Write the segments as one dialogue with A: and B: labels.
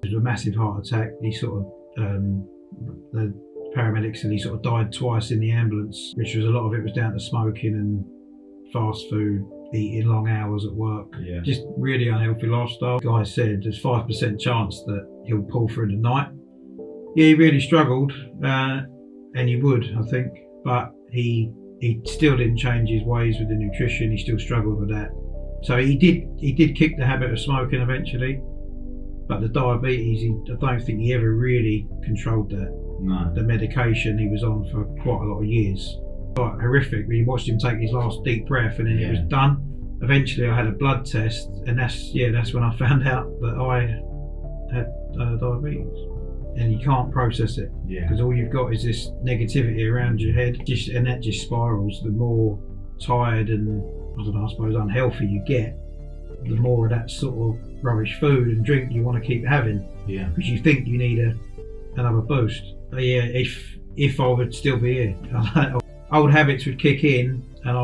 A: It was a massive heart attack. He sort of, the paramedics said he sort of died twice in the ambulance, which was a lot of it was down to smoking and fast food, eating long hours at work.
B: Yeah.
A: Just really unhealthy lifestyle. The guy said there's 5% chance that he'll pull through the night. Yeah, he really struggled, and he would, I think, but he still didn't change his ways with the nutrition. He still struggled with that. So he did kick the habit of smoking eventually, but the diabetes, I don't think he ever really controlled that.
B: No.
A: The medication he was on for quite a lot of years. Quite horrific. We watched him take his last deep breath and then it was done. Eventually I had a blood test, and that's when I found out that I had diabetes. And you can't process it, because all you've got is this negativity around your head, and that just spirals. The more tired and, I don't know, I suppose unhealthy you get, the more of that sort of rubbish food and drink you want to keep having, because you think you need another boost. But yeah, if I would still be here, old habits would kick in, and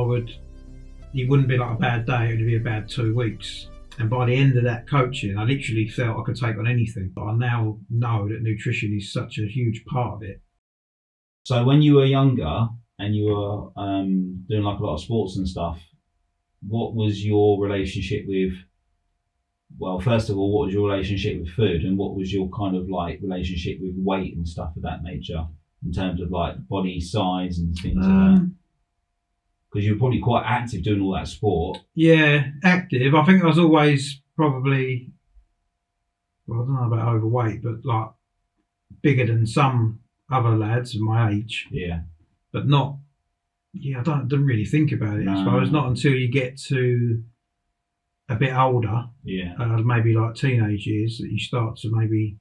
A: it wouldn't be like a bad day, it would be a bad 2 weeks. And by the end of that coaching, I literally felt I could take on anything. But I now know that nutrition is such a huge part of it.
B: So when you were younger and you were doing like a lot of sports and stuff, what was your relationship with, well, first of all, what was your relationship with food, and what was your kind of like relationship with weight and stuff of that nature, in terms of like body size and things like that? Because you were probably quite active doing all that sport. Yeah,
A: active. I think I was always probably, well, I don't know about overweight, but like bigger than some other lads of my age.
B: Yeah.
A: But not, I didn't really think about it, I suppose. Not until you get to a bit older, maybe like teenage years, that you start to maybe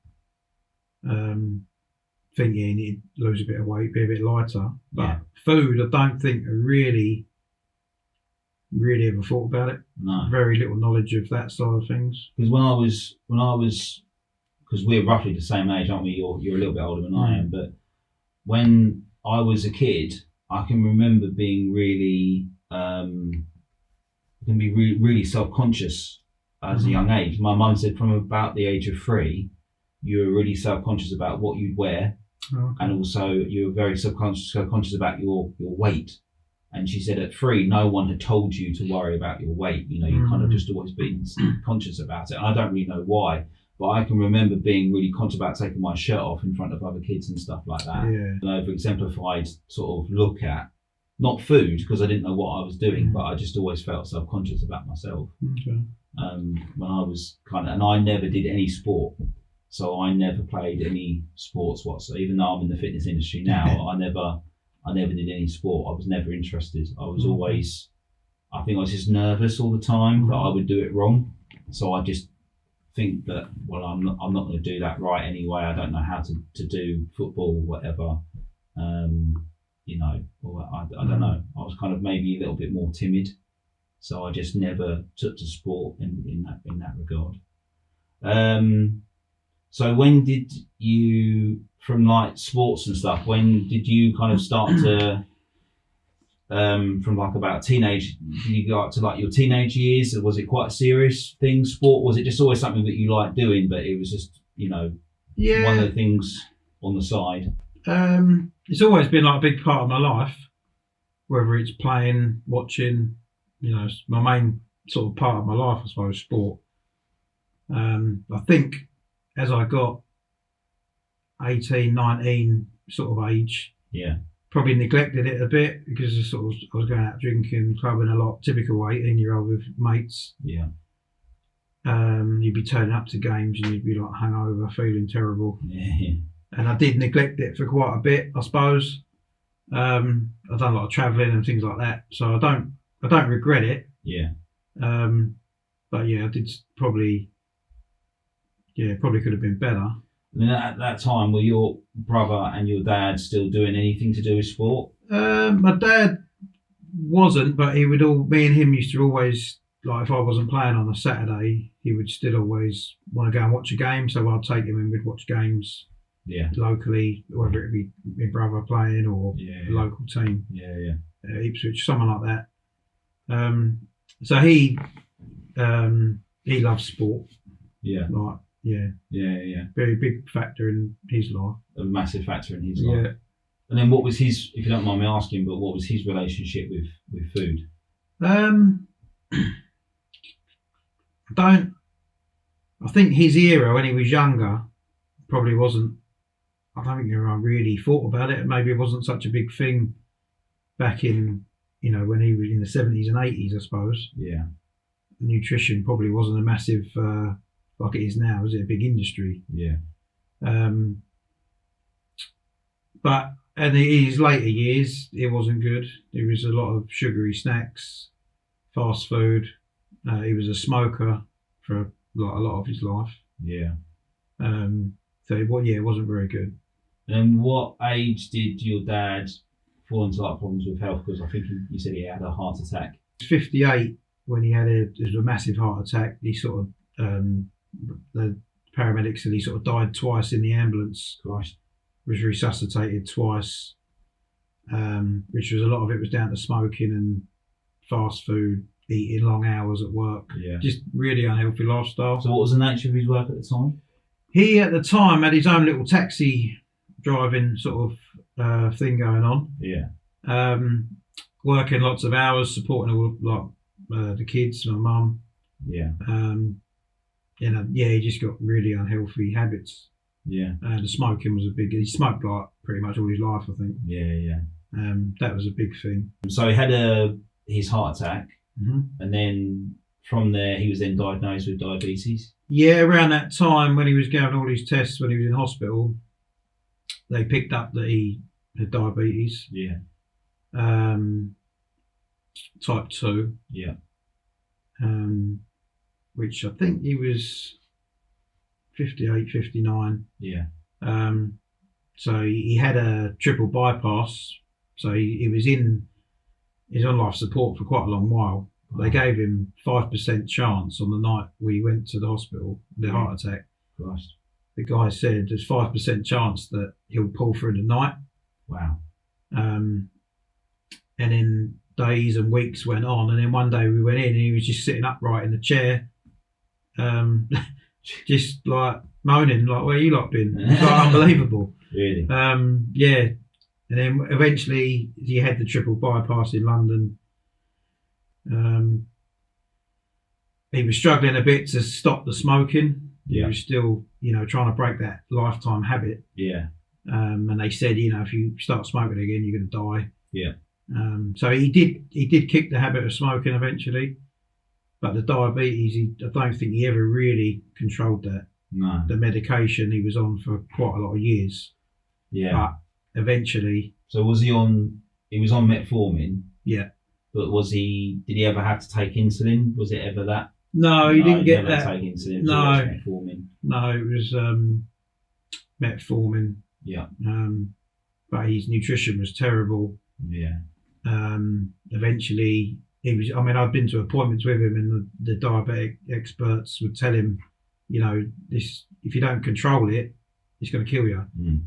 A: think you need to lose a bit of weight, be a bit lighter. But food, I don't think I really ever thought about it.
B: No.
A: Very little knowledge of that side of things.
B: Because when I was, because we're roughly the same age, aren't we? You're a little bit older than I am, but when I was a kid, I can remember being really, really self-conscious as a young age. My mum said from about the age of 3, you were really self-conscious about what you'd wear. And also you were very self-conscious about your weight. And she said at 3, no one had told you to worry about your weight. You know, you kind of just always been conscious about it. And I don't really know why, but I can remember being really conscious about taking my shirt off in front of other kids and stuff like that. And I've exemplified sort of look at, not food, because I didn't know what I was doing, but I just always felt self-conscious about myself. When I was and I never did any sport. So I never played any sports whatsoever. Even though I'm in the fitness industry now, I never did any sport. I was never interested. I was always, I think I was just nervous all the time that I would do it wrong. So I just think that, well, I'm not going to do that right anyway. I don't know how to do football, whatever. You know, or I don't know. I was kind of maybe a little bit more timid. So I just never took to sport in that regard. So when did you, from like sports and stuff, when did you kind of start to, from like about teenage, did you go up to like your teenage years? Was it quite a serious thing, sport? Was it just always something that you liked doing, but it was just, you know, one of the things on the side?
A: It's always been like a big part of my life, whether it's playing, watching, you know, it's my main sort of part of my life, I suppose, sport. I think as I got 18, 19 sort of age, probably neglected it a bit because I was going out drinking, clubbing a lot, typical 18-year-old with mates.
B: Yeah.
A: You'd be turning up to games and you'd be like hungover, feeling terrible.
B: Yeah.
A: And I did neglect it for quite a bit, I suppose. I've done a lot of travelling and things like that, so I don't regret it.
B: Yeah.
A: But yeah, I did probably could have been better.
B: I mean, at that time, were your brother and your dad still doing anything to do with sport?
A: My dad wasn't, but me and him used to always, like if I wasn't playing on a Saturday, he would still always want to go and watch a game, so I'd take him and we'd watch games locally, whether it be my brother playing or a local team. Ipswich, something like that. So he loves sport.
B: Yeah.
A: Like, Yeah. Very big factor in his life.
B: A massive factor in his life. And then what was his, if you don't mind me asking, but what was his relationship with food?
A: I think his era when he was younger probably wasn't. I don't think everyone really thought about it. Maybe it wasn't such a big thing back in, when he was in the 70s and 80s, I suppose.
B: Yeah.
A: Nutrition probably wasn't a massive, like it is now, is it? A big industry.
B: Yeah.
A: But in his later years, it wasn't good. There was a lot of sugary snacks, fast food. He was a smoker for a lot of his life.
B: Yeah.
A: So it wasn't very good.
B: And what age did your dad fall into like problems with health? Because I think you said he had a heart attack.
A: He was 58 when he had a massive heart attack. He sort of the paramedics said he sort of died twice in the ambulance.
B: Christ.
A: Was resuscitated twice, which was a lot of it was down to smoking and fast food, eating long hours at work.
B: Yeah. Just
A: really unhealthy lifestyle.
B: So what was the nature of his work at the time?
A: He at the time had his own little taxi driving sort of thing going on.
B: Yeah.
A: Working lots of hours, supporting all the kids, my mum.
B: Yeah.
A: He just got really unhealthy habits.
B: Yeah.
A: The smoking was he smoked like pretty much all his life, I think.
B: Yeah.
A: That was a big thing.
B: So he had his heart attack,
A: mm-hmm.
B: and then from there he was then diagnosed with diabetes.
A: Yeah, around that time when he was getting all his tests when he was in hospital, they picked up that he had diabetes.
B: Yeah.
A: Type 2.
B: Yeah.
A: Which I think he was 58, 59.
B: Yeah.
A: So he had a triple bypass. So he was on life support for quite a long while. Wow. They gave him 5% chance on the night we went to the hospital, the heart attack.
B: Christ.
A: The guy said there's 5% chance that he'll pull through the night.
B: Wow.
A: And then days and weeks went on, and then one day we went in and he was just sitting upright in the chair, just like moaning, like, where you lot been? It's like unbelievable.
B: Really?
A: Yeah. And then eventually he had the triple bypass in London. He was struggling a bit to stop the smoking.
B: Yeah.
A: He was still, trying to break that lifetime habit.
B: Yeah.
A: And they said, if you start smoking again, you're going to die.
B: Yeah.
A: So he did kick the habit of smoking eventually, but the diabetes, I don't think he ever really controlled that.
B: No.
A: The medication he was on for quite a lot of years.
B: Yeah.
A: But eventually.
B: So was he on metformin?
A: Yeah.
B: But did he ever have to take insulin? Was it ever that?
A: No, he didn't get that.
B: Take insulin.
A: No.
B: Metformin.
A: No, it was metformin.
B: Yeah.
A: But his nutrition was terrible.
B: Yeah.
A: Eventually I'd been to appointments with him, and the diabetic experts would tell him, this, if you don't control it, it's going to kill you.
B: Mm.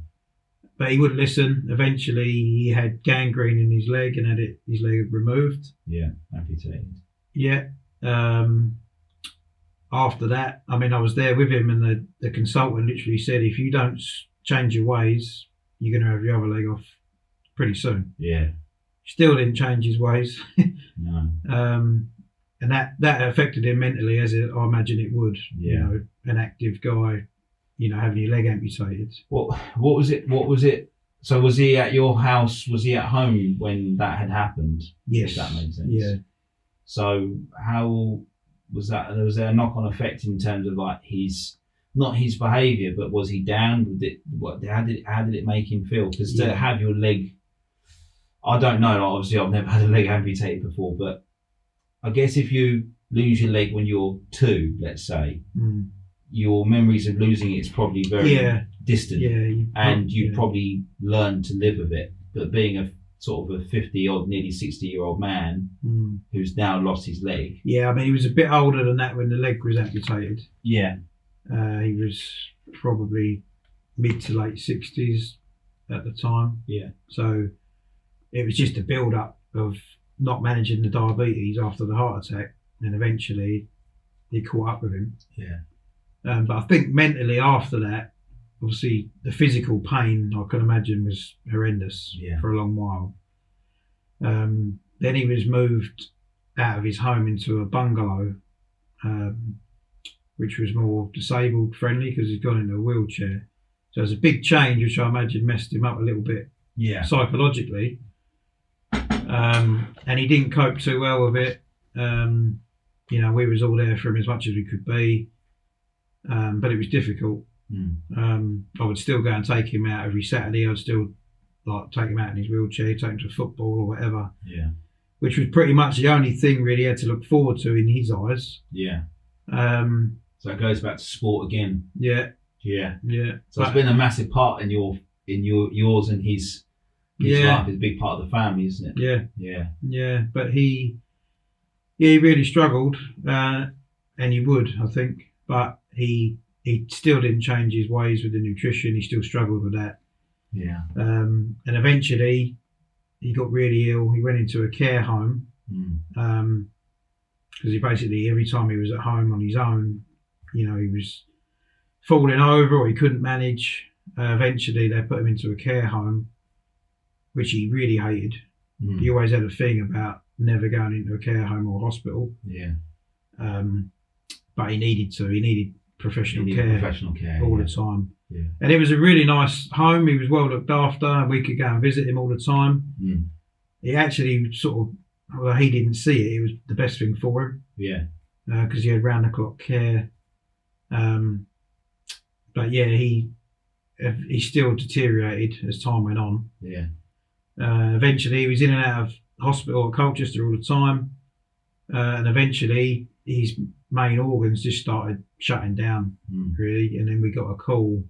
A: But he wouldn't listen. Eventually he had gangrene in his leg and had his leg removed.
B: Yeah, amputated.
A: Yeah. After that, I was there with him, and the consultant literally said, if you don't change your ways, you're going to have your other leg off pretty soon.
B: Yeah.
A: Still didn't change his ways.
B: No.
A: And that affected him mentally, as I imagine it would.
B: Yeah.
A: An active guy, having your leg amputated.
B: What was it? So was he at your house? Was he at home when that had happened?
A: Yes.
B: If that makes sense.
A: Yeah.
B: So how was that? Was there a knock-on effect in terms of like not his behaviour, but was he down? How did it make him feel? Because to have your leg, I don't know. Like, obviously, I've never had a leg amputated before, but I guess if you lose your leg when you're 2, let's say, your memories of losing it is probably very distant, and you probably learn to live with it. But being a sort of a 50-odd, nearly 60-year-old man who's now lost his leg.
A: Yeah, he was a bit older than that when the leg was amputated.
B: Yeah.
A: He was probably mid to late 60s at the time.
B: Yeah.
A: So it was just a build-up of not managing the diabetes after the heart attack, and eventually it caught up with him.
B: Yeah.
A: But I think mentally after that, obviously the physical pain I can imagine was horrendous for a long while. Then he was moved out of his home into a bungalow, which was more disabled friendly because he's gone into a wheelchair. So it's a big change, which I imagine messed him up a little bit psychologically. And he didn't cope too well with it. We was all there for him as much as we could be, but it was difficult. I would still go and take him out every Saturday. I'd still take him out in his wheelchair, take him to football or whatever. Yeah. Which was pretty much the only thing really he had to look forward to in his eyes. Yeah.
B: So it goes back to sport again.
A: Yeah.
B: Yeah. Yeah. So it's been a massive part in yours and his life. It's a big part of the family, isn't it?
A: Yeah. Yeah. Yeah. But he really struggled, and he would, I think. But he still didn't change his ways with the nutrition. He still struggled with that. Yeah. And eventually he got really ill. He went into a care home because he basically, every time he was at home on his own, he was falling over or he couldn't manage. Eventually they put him into a care home, which he really hated. He always had a thing about never going into a care home or hospital. Yeah. But he needed to. He needed professional care all the time. Yeah. And it was a really nice home. He was well looked after, and we could go and visit him all the time. He actually he didn't see it. It was the best thing for him. Yeah. Because he had round the clock care. But yeah, he still deteriorated as time went on. Yeah. Eventually, he was in and out of hospital at Colchester all the time, and eventually his main organs just started shutting down, really. And then we got a call.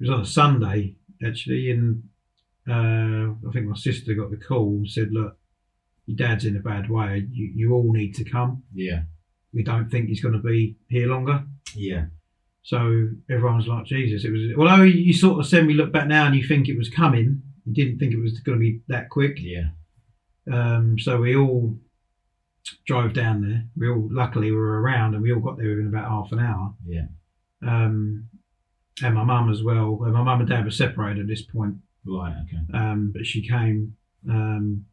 A: It was on a Sunday, actually, and I think my sister got the call and said, "Look, your dad's in a bad way. You all need to come. Yeah, we don't think he's going to be here longer." Yeah. So everyone's like, Jesus, it was. Although you sort of semi look back now and you think it was coming, you didn't think it was going to be that quick. Yeah. So we all drove down there. We all luckily were around, and we all got there within about half an hour. Yeah. And my mum as well. My mum and dad were separated at this point. Right. Okay. But she came, and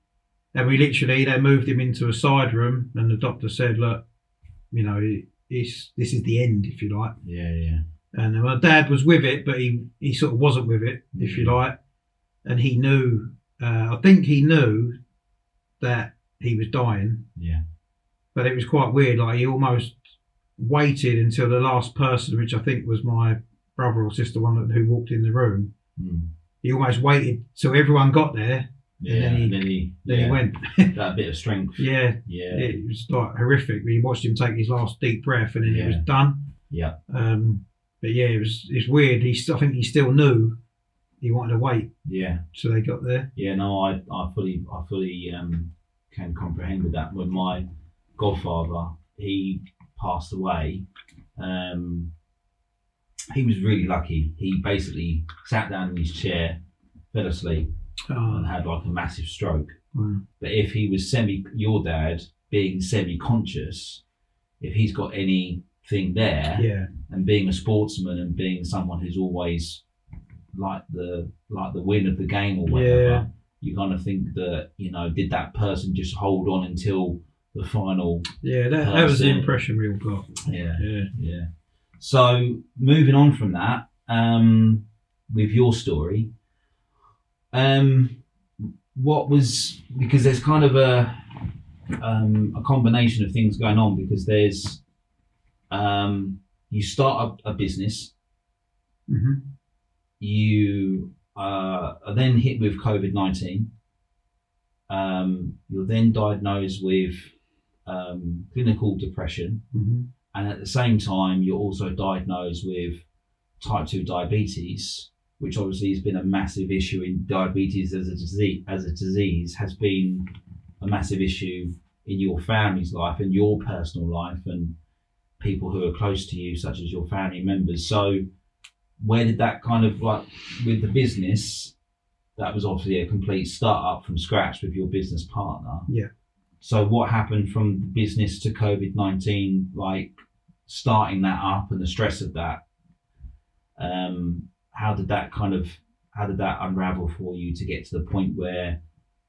A: they moved him into a side room, and the doctor said, "Look, this is the end, if you like." Yeah. Yeah. And my dad was with it, but he sort of wasn't with it, if you like. And he knew. I think he knew that he was dying. Yeah. But it was quite weird. Like, he almost waited until the last person, which I think was my brother or sister, who walked in the room. He almost waited till everyone got there. Yeah. And then he went.
B: That bit of strength.
A: Yeah. Yeah. It was like horrific. We watched him take his last deep breath, and then it was done. Yeah. But yeah, it's weird. I think he still knew he wanted to wait. Yeah. So they got there.
B: Yeah. No, I fully can comprehend with that. When my godfather, he passed away, he was really lucky. He basically sat down in his chair, fell asleep, and had like a massive stroke. But if he was your dad being semi-conscious, if he's got anything there, and being a sportsman and being someone who's always like the win of the game or whatever, you kind of think that, did that person just hold on until the final?
A: Yeah, that was the impression we all got.
B: Yeah, yeah, yeah. So moving on from that, with your story, what was, because there's kind of a combination of things going on, because there's you start a business, you are then hit with COVID-19, you're then diagnosed with clinical depression, and at the same time you're also diagnosed with type 2 diabetes, which obviously has been a massive issue. In diabetes as a disease has been a massive issue in your family's life and your personal life and people who are close to you, such as your family members. So where did that kind of, like with the business, that was obviously a complete start-up from scratch with your business partner. Yeah. So what happened from the business to COVID-19? Like, starting that up and the stress of that, how did that unravel for you to get to the point where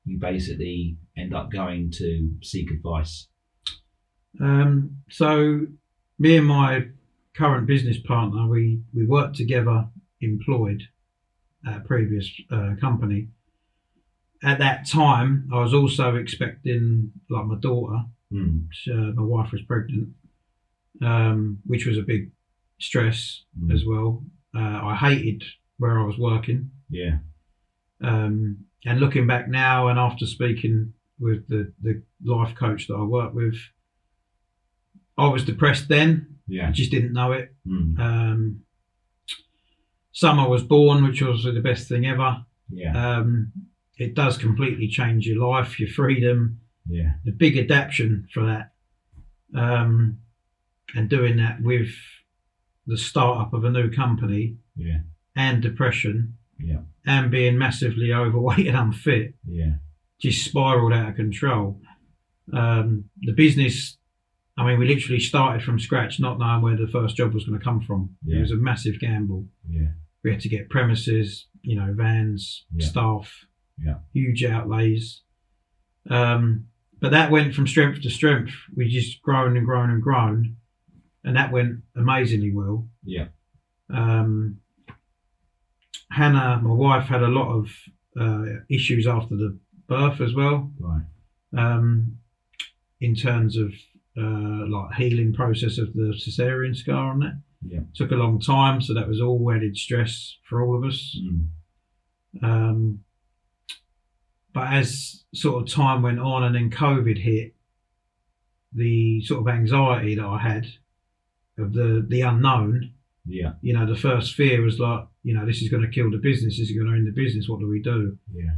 B: you basically end up going to seek advice?
A: So me and my current business partner, we worked together, employed at a previous company. At that time, I was also expecting like my daughter. My wife was pregnant, which was a big stress as well. I hated where I was working.
B: Yeah.
A: And looking back now, and after speaking with the life coach that I work with, I was depressed then.
B: Yeah.
A: I just didn't know it. Summer was born, which was the best thing ever.
B: Yeah.
A: It does completely change your life, your freedom.
B: Yeah.
A: The big adaptation for that. And doing that with the startup of a new company.
B: Yeah.
A: And depression.
B: Yeah.
A: And being massively overweight and unfit.
B: Yeah.
A: Just spiraled out of control. The business, I mean, we literally started from scratch, not knowing where the first job was going to come from.
B: Yeah.
A: It was a massive gamble.
B: Yeah.
A: We had to get premises, vans, staff, huge outlays. But that went from strength to strength. We just grown and grown and grown. And that went amazingly well.
B: Yeah.
A: Hannah, my wife, had a lot of issues after the birth as well.
B: Right.
A: In terms of like healing process of the cesarean scar on that.
B: Yeah.
A: Took a long time, so that was all added stress for all of us. But as sort of time went on and then COVID hit, the sort of anxiety that I had of the unknown.
B: Yeah.
A: The first fear was like, this is going to kill the business. This is going to end the business. What do we do?
B: Yeah.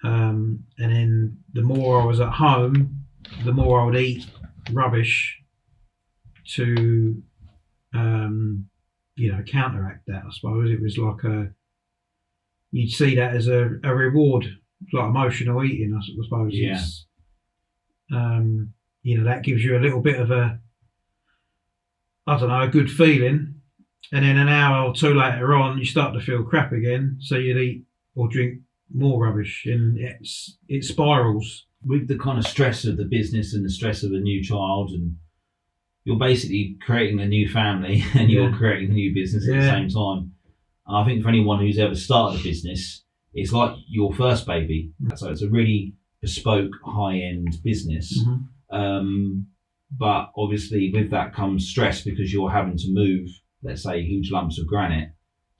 A: And then the more I was at home, the more I would eat rubbish to, counteract that. I suppose it was like you'd see that as a reward, like emotional eating. I suppose.
B: Yeah.
A: It's, that gives you a little bit of a good feeling. And then an hour or two later on, you start to feel crap again. So you'd eat or drink more rubbish, and it spirals.
B: With the kind of stress of the business and the stress of a new child, and you're basically creating a new family and you're creating a new business at the same time. And I think for anyone who's ever started a business, it's like your first baby. So it's a really bespoke, high-end business. But obviously with that comes stress, because you're having to move, let's say, huge lumps of granite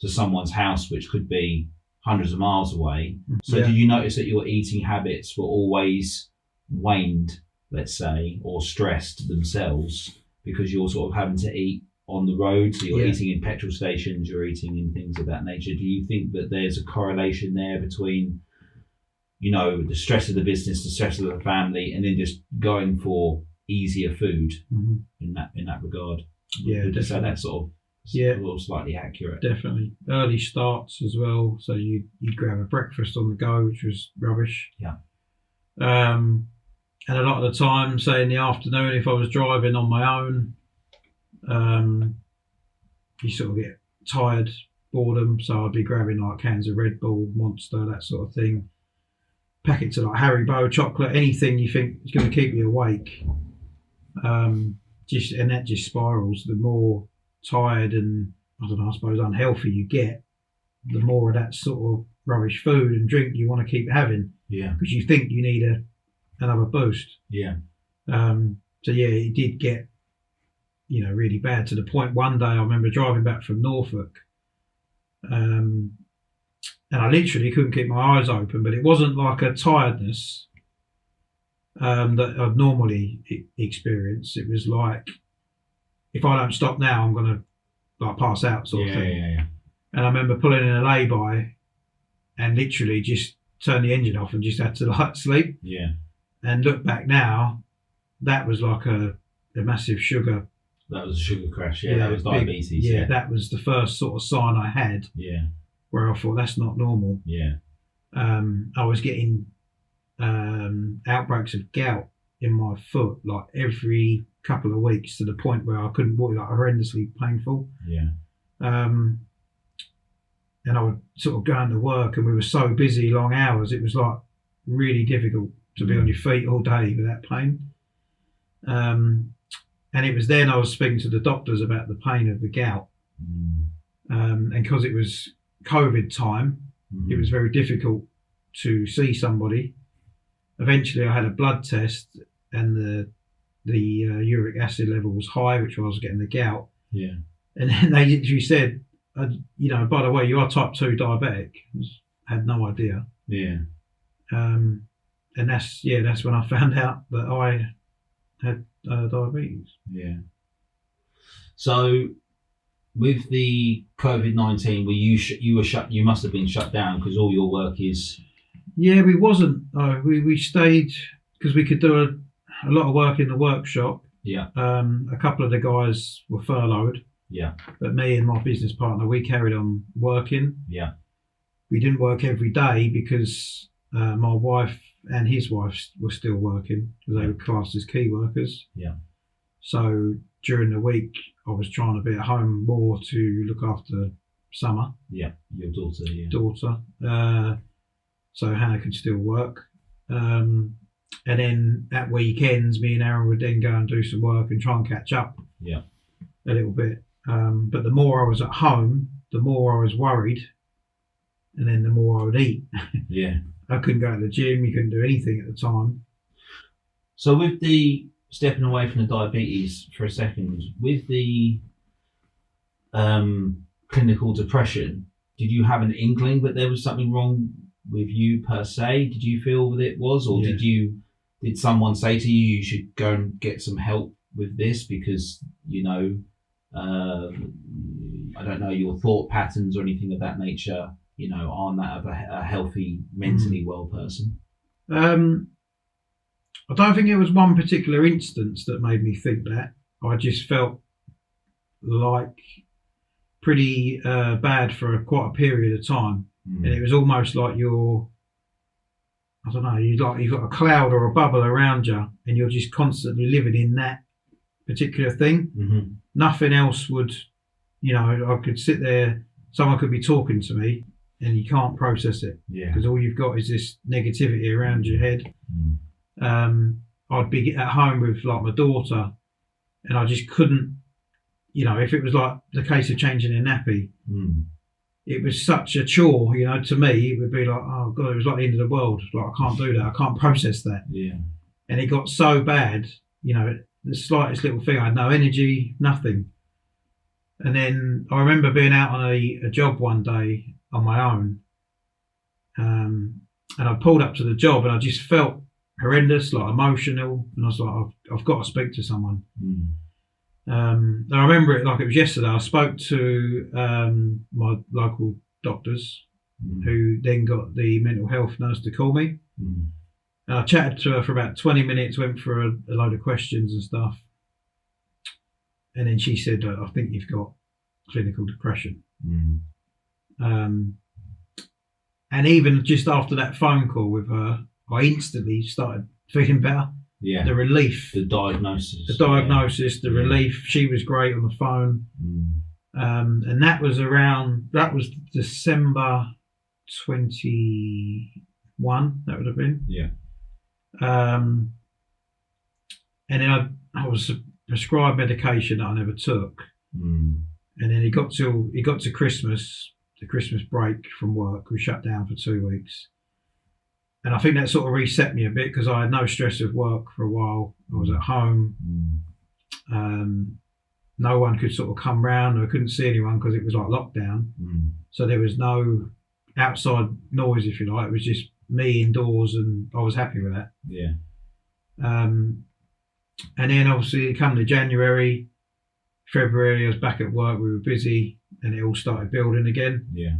B: to someone's house, which could be hundreds of miles away. So did you notice that your eating habits were always waned, let's say, or stressed themselves, because you're sort of having to eat on the road? So you're eating in petrol stations, you're eating in things of that nature. Do you think that there's a correlation there between, the stress of the business, the stress of the family, and then just going for easier food in that regard?
A: Yeah,
B: would you say that's sort of a little slightly accurate?
A: Definitely. Early starts as well. So you'd grab a breakfast on the go, which was rubbish.
B: Yeah.
A: And a lot of the time, say in the afternoon, if I was driving on my own, you sort of get tired, boredom. So I'd be grabbing like cans of Red Bull, Monster, that sort of thing. Packets of like Haribo, chocolate, anything you think is going to keep you awake. And that just spirals. The more tired and I suppose unhealthy you get, the more of that sort of rubbish food and drink you want to keep having.
B: Yeah.
A: Because you think you need another boost.
B: Yeah.
A: It did get, really bad, to the point one day I remember driving back from Norfolk, and I literally couldn't keep my eyes open, but it wasn't like a tiredness that I'd normally experience. It was like, if I don't stop now, I'm going to pass out sort of thing.
B: Yeah.
A: And I remember pulling in a lay-by and literally just turned the engine off and just had to sleep.
B: Yeah.
A: And look back now, that was like a massive sugar.
B: That was a sugar crash. Yeah, that was diabetes.
A: Yeah, that was the first sort of sign I had.
B: Yeah.
A: Where I thought, that's not normal.
B: Yeah.
A: I was getting outbreaks of gout in my foot like every couple of weeks, to the point where I couldn't walk, like horrendously painful.
B: Yeah.
A: And I would sort of go into work, and we were so busy, long hours, it was like really difficult to be on your feet all day without pain. And it was then I was speaking to the doctors about the pain of the gout. And because it was COVID time, it was very difficult to see somebody. Eventually I had a blood test, and the uric acid level was high, which was getting the gout.
B: Yeah.
A: And then they literally said, you know, by the way, you are type 2 diabetic. I had no idea.
B: Yeah.
A: And that's when I found out that I had diabetes.
B: Yeah. So with the COVID-19, you must have been shut down because all your work is.
A: Yeah, we wasn't. We stayed because we could do a lot of work in the workshop.
B: Yeah.
A: A couple of the guys were furloughed.
B: Yeah.
A: But me and my business partner, we carried on working.
B: Yeah.
A: We didn't work every day because my wife and his wife were still working, because they were classed as key workers.
B: Yeah.
A: So during the week, I was trying to be at home more to look after Summer.
B: Yeah, your daughter. Yeah.
A: Daughter. So Hannah could still work. And then at weekends, me and Aaron would then go and do some work and try and catch up.
B: Yeah.
A: A little bit. But the more I was at home, the more I was worried, and then the more I would eat.
B: Yeah.
A: I couldn't go to the gym. You couldn't do anything at the time.
B: So with the stepping away from the diabetes for a second, with the clinical depression, did you have an inkling that there was something wrong with you per se? Did you feel that it was, or did someone say to you, you should go and get some help with this because, you know, I don't know, your thought patterns or anything of that nature, you know, aren't that of a healthy, mentally well person?
A: I don't think it was one particular instance that made me think that. I just felt like pretty bad for quite a period of time. And it was almost like you've got a cloud or a bubble around you, and you're just constantly living in that particular thing. Nothing else would, you know, I could sit there, someone could be talking to me, and you can't process it because all you've got is this negativity around your head. I'd be at home with like my daughter, and I just couldn't, you know, if it was like the case of changing a nappy, it was such a chore, you know, to me. It would be like, oh God, it was like the end of the world. Like, I can't do that. I can't process that.
B: Yeah.
A: And it got so bad, you know, the slightest little thing, I had no energy, nothing. And then I remember being out on a job one day on my own, and I pulled up to the job, and I just felt horrendous, like emotional, and I was like, I've got to speak to someone. And I remember it like it was yesterday. I spoke to my local doctors, who then got the mental health nurse to call me. And I chatted to her for about 20 minutes, went through a load of questions and stuff. And then she said, I think you've got clinical depression. And even just after that phone call with her, I instantly started feeling better.
B: Yeah.
A: The relief.
B: The diagnosis.
A: The relief. She was great on the phone. And that was December 21, that would have been.
B: Yeah.
A: And then I was prescribed medication that I never took. And then it got to Christmas, the Christmas break from work. We shut down for 2 weeks. And I think that sort of reset me a bit because I had no stress of work for a while. I was at home. No one could sort of come round. I couldn't see anyone because it was like lockdown. So there was no outside noise, if you like. It was just me indoors, and I was happy with that.
B: Yeah.
A: And then obviously come to January, February, I was back at work. We were busy, and it all started building again.
B: Yeah.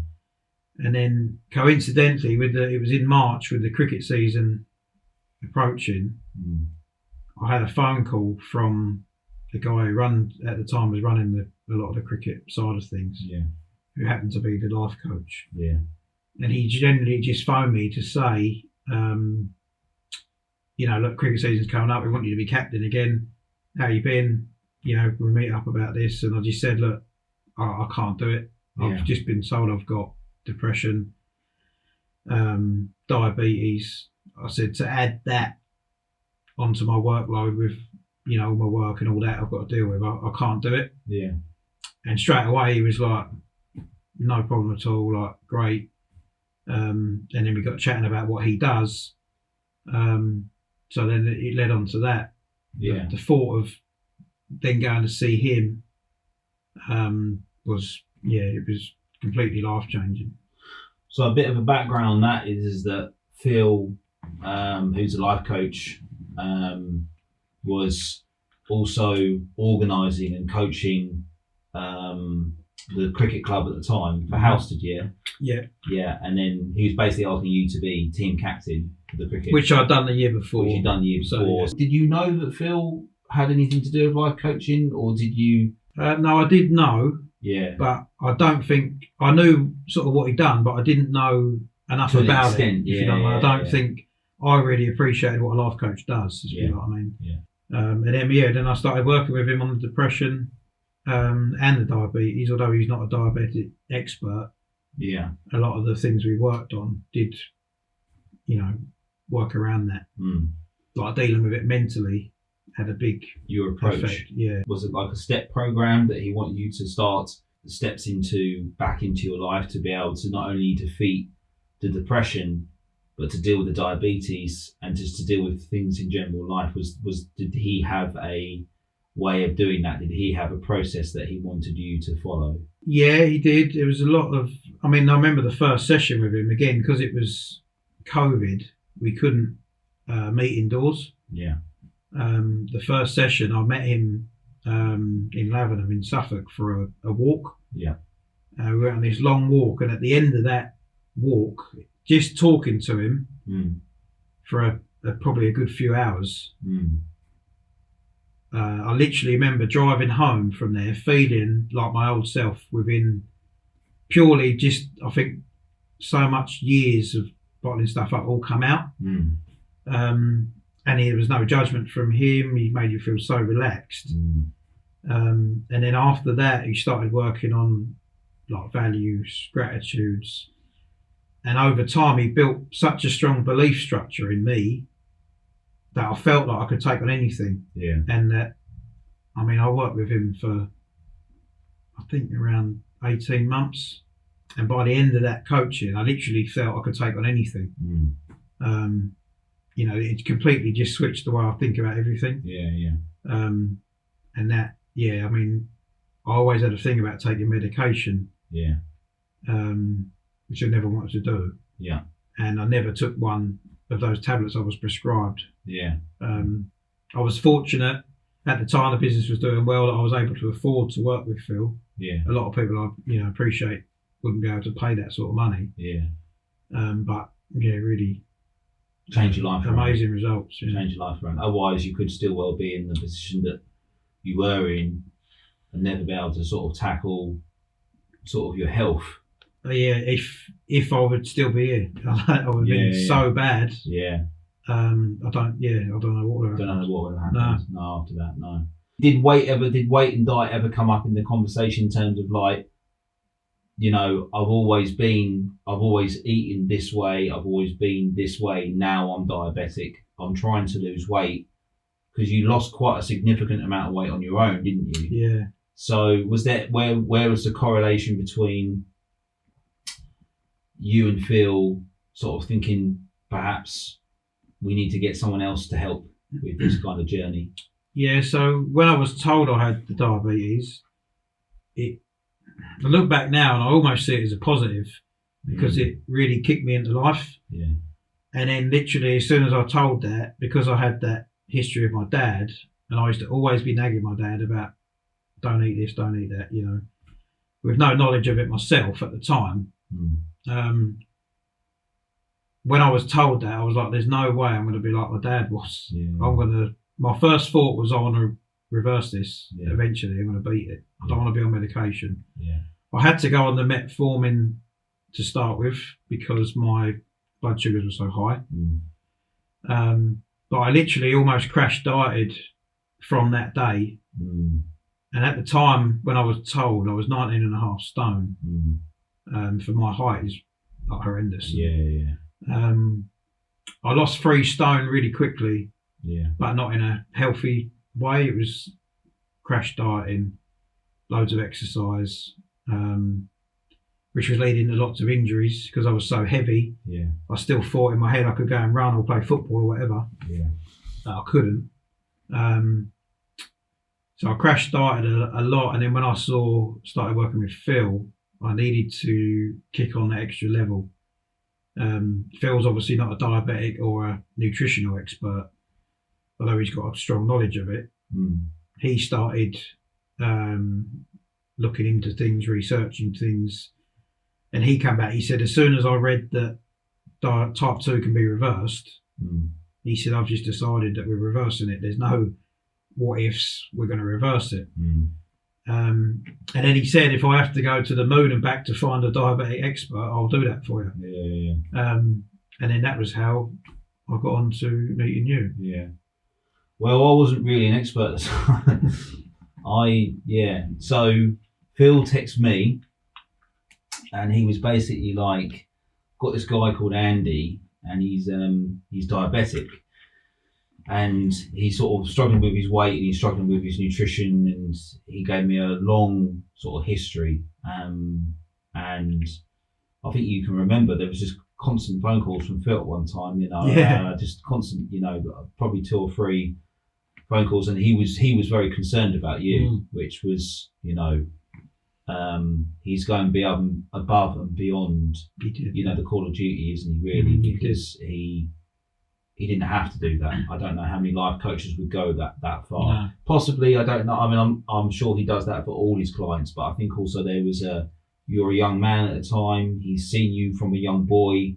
A: And then coincidentally, it was in March with the cricket season approaching. I had a phone call from the guy who at the time was running a lot of the cricket side of things. Yeah. Who happened to be the life coach. Yeah. And he generally just phoned me to say, look, cricket season's coming up. We want you to be captain again. How you been? We meet up about this. And I just said, look, I can't do it. I've just been told I've got depression, diabetes. I said to add that onto my workload with, all my work and all that I've got to deal with. I can't do it.
B: Yeah.
A: And straight away he was like, no problem at all. Like, great. And then we got chatting about what he does. So then it led on to that.
B: Yeah.
A: The thought of then going to see him was completely life changing.
B: So a bit of a background on that is that Phil, who's a life coach, was also organising and coaching the cricket club at the time for Housestead,
A: Yeah.
B: Yeah, and then he was basically asking you to be team captain for the cricket.
A: Which I'd done the year before.
B: Which you'd done the year before. So, Did you know that Phil had anything to do with life coaching, or did you?
A: No, I did know.
B: Yeah.
A: But I don't think I knew sort of what he'd done, but I didn't know enough about it. If you know what I mean. I don't think I really appreciated what a life coach does. If you know what I mean.
B: Yeah.
A: And then I started working with him on the depression and the diabetes. Although he's not a diabetic expert, a lot of the things we worked on did, work around that. Like dealing with it mentally had a big
B: approach.
A: Effect. Yeah.
B: Was it like a step program that he wanted you to start the steps back into your life to be able to not only defeat the depression, but to deal with the diabetes and just to deal with things in general life? Did he have a way of doing that? Did he have a process that he wanted you to follow?
A: Yeah, he did. It was a lot of, I remember the first session with him, again, because it was COVID, we couldn't meet indoors.
B: Yeah.
A: The first session, I met him in Lavenham in Suffolk for a walk.
B: Yeah.
A: We went on this long walk, and at the end of that walk, just talking to him for probably a good few hours, I literally remember driving home from there feeling like my old self within purely just, I think, so much years of bottling stuff up all come out. And there was no judgment from him. He made you feel so relaxed. And then after that, he started working on like values, gratitudes. And over time, he built such a strong belief structure in me that I felt like I could take on anything.
B: Yeah.
A: And that, I worked with him for, I think, around 18 months. And by the end of that coaching, I literally felt I could take on anything. It completely just switched the way I think about everything.
B: Yeah.
A: And that, I always had a thing about taking medication.
B: Yeah.
A: Which I never wanted to do.
B: Yeah.
A: And I never took one of those tablets I was prescribed.
B: Yeah.
A: I was fortunate at the time the business was doing well that I was able to afford to work with Phil.
B: Yeah.
A: A lot of people I appreciate wouldn't be able to pay that sort of money.
B: Yeah.
A: But really
B: change your life
A: amazing
B: around.
A: Results. Yeah.
B: Change your life around. Otherwise you could still well be in the position that you were in and never be able to sort of tackle sort of your health.
A: Yeah, if I would still be here, I would have been so bad.
B: Yeah.
A: I don't know what would have happened.
B: Don't know what would have happened. No, after that, no. Did weight and diet ever come up in the conversation in terms of like, I've always eaten this way, I've always been this way, now I'm diabetic, I'm trying to lose weight, because you lost quite a significant amount of weight on your own, didn't you?
A: Yeah.
B: So was that where was the correlation between you and Phil sort of thinking perhaps we need to get someone else to help with this kind of journey?
A: Yeah, so when I was told I had the diabetes, I look back now and I almost see it as a positive because it really kicked me into life.
B: Yeah.
A: And then literally as soon as I told that, because I had that history with my dad, and I used to always be nagging my dad about don't eat this, don't eat that, with no knowledge of it myself at the time. When I was told that, I was like, there's no way I'm going to be like my dad was. Yeah. My first thought was I want to reverse this eventually. I'm going to beat it. I don't want to be on medication.
B: Yeah.
A: I had to go on the metformin to start with because my blood sugars were so high. But I literally almost crash dieted from that day. And at the time when I was told, I was 19.5 stone. For my height is like horrendous. I lost 3 stone really quickly, but not in a healthy way. It was crash dieting, loads of exercise, which was leading to lots of injuries because I was so heavy. I still thought in my head I could go and run or play football or whatever. But I couldn't. So I crash dieted a lot, and then when I started working with Phil, I needed to kick on the extra level. Phil's obviously not a diabetic or a nutritional expert, although he's got a strong knowledge of it. He started looking into things, researching things, and he came back. He said, as soon as I read that type 2 can be reversed, he said, I've just decided that we're reversing it. There's no what ifs, we're going to reverse it. And then he said, if I have to go to the moon and back to find a diabetic expert, I'll do that for you. And then that was how I got on to meeting you.
B: Well, I wasn't really an expert. So Phil texted me, and he was basically like, got this guy called Andy, and he's diabetic. And he's sort of struggling with his weight, and he's struggling with his nutrition, and he gave me a long sort of history. And I think you can remember there was just constant phone calls from Phil at one time, just constant, probably 2 or 3 phone calls, and he was very concerned about you, which was, he's going above and beyond, the call of duty, isn't he? Really, because he didn't have to do that. I don't know how many life coaches would go that far. No. Possibly, I don't know. I mean, I'm sure he does that for all his clients, but I think also you're a young man at the time. He's seen you from a young boy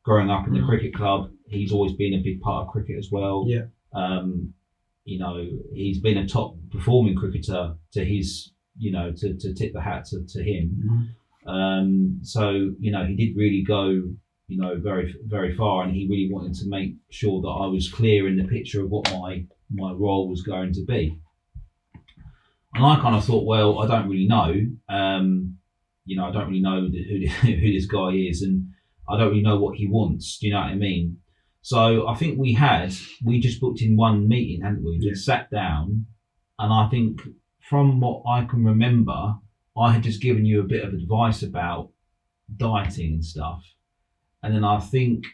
B: growing up in the cricket club. He's always been a big part of cricket as well. He's been a top performing cricketer to his, to tip the hat to him. So, he did really go, very, very far, and he really wanted to make sure that I was clear in the picture of what my role was going to be. And I kind of thought, well, I don't really know. I don't really know who this guy is, and I don't really know what he wants. Do you know what I mean? So I think we just booked in one meeting, hadn't we? We sat down, and I think from what I can remember, I had just given you a bit of advice about dieting and stuff. And then I think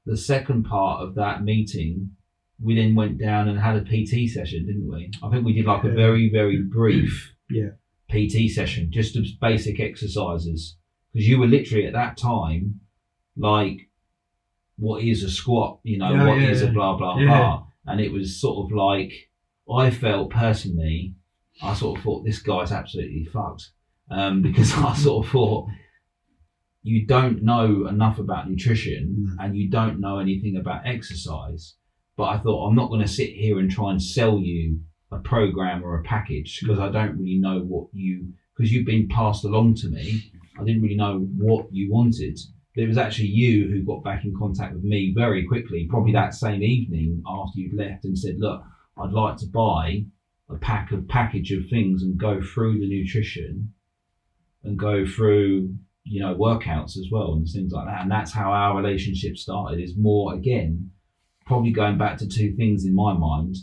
B: the second part of that meeting, we then went down and had a PT session, didn't we? I think we did like a very, very brief PT session, just of basic exercises. Because you were literally at that time, like, what is a squat? What is a blah, blah, blah. And it was sort of like, I felt personally, I sort of thought this guy's absolutely fucked. Because I sort of thought, you don't know enough about nutrition and you don't know anything about exercise. But I thought, I'm not going to sit here and try and sell you a program or a package because I don't really know because you've been passed along to me. I didn't really know what you wanted. But it was actually you who got back in contact with me very quickly, probably that same evening after you'd left, and said, look, I'd like to buy a package of things and go through the nutrition and go through workouts as well and things like that. And that's how our relationship started, is more, again, probably going back to 2 things in my mind,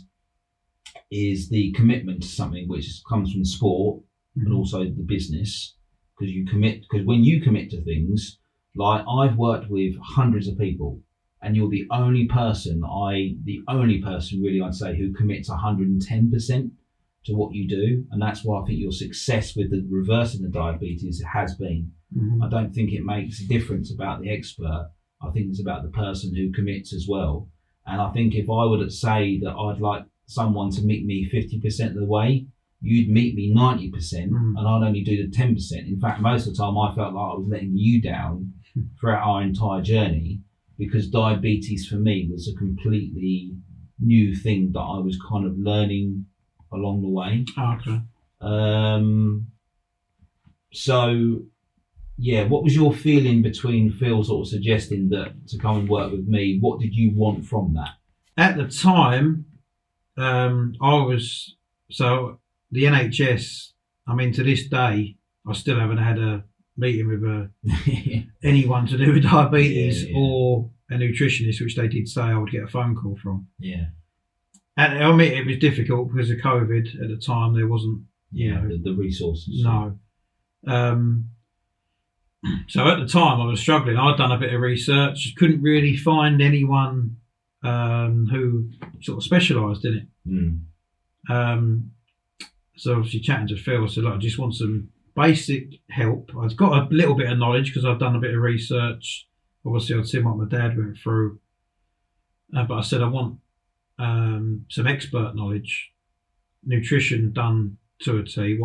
B: is the commitment to something which comes from sport and also the business. Because when you commit to things, like I've worked with hundreds of people, and you're the only person really I'd say who commits 110% to what you do. And that's why I think your success with the reversing the diabetes has been. I don't think it makes a difference about the expert. I think it's about the person who commits as well. And I think if I were to say that I'd like someone to meet me 50% of the way, you'd meet me 90% and I'd only do the 10%. In fact, most of the time I felt like I was letting you down throughout our entire journey, because diabetes for me was a completely new thing that I was kind of learning along the way. So what was your feeling between Phil sort of suggesting that to come and work with me? What did you want from that?
A: At the time, so the NHS. I mean, to this day, I still haven't had a meeting with anyone to do with diabetes or a nutritionist, which they did say I would get a phone call from.
B: Yeah.
A: And I mean, it was difficult because of COVID at the time. There wasn't,
B: the resources.
A: No. So at the time, I was struggling. I'd done a bit of research, couldn't really find anyone who sort of specialised in it. So obviously chatting to Phil, I said, look, I just want some basic help. I've got a little bit of knowledge because I've done a bit of research. Obviously, I'd seen what my dad went through. But I said, I want some expert knowledge, nutrition done to a T,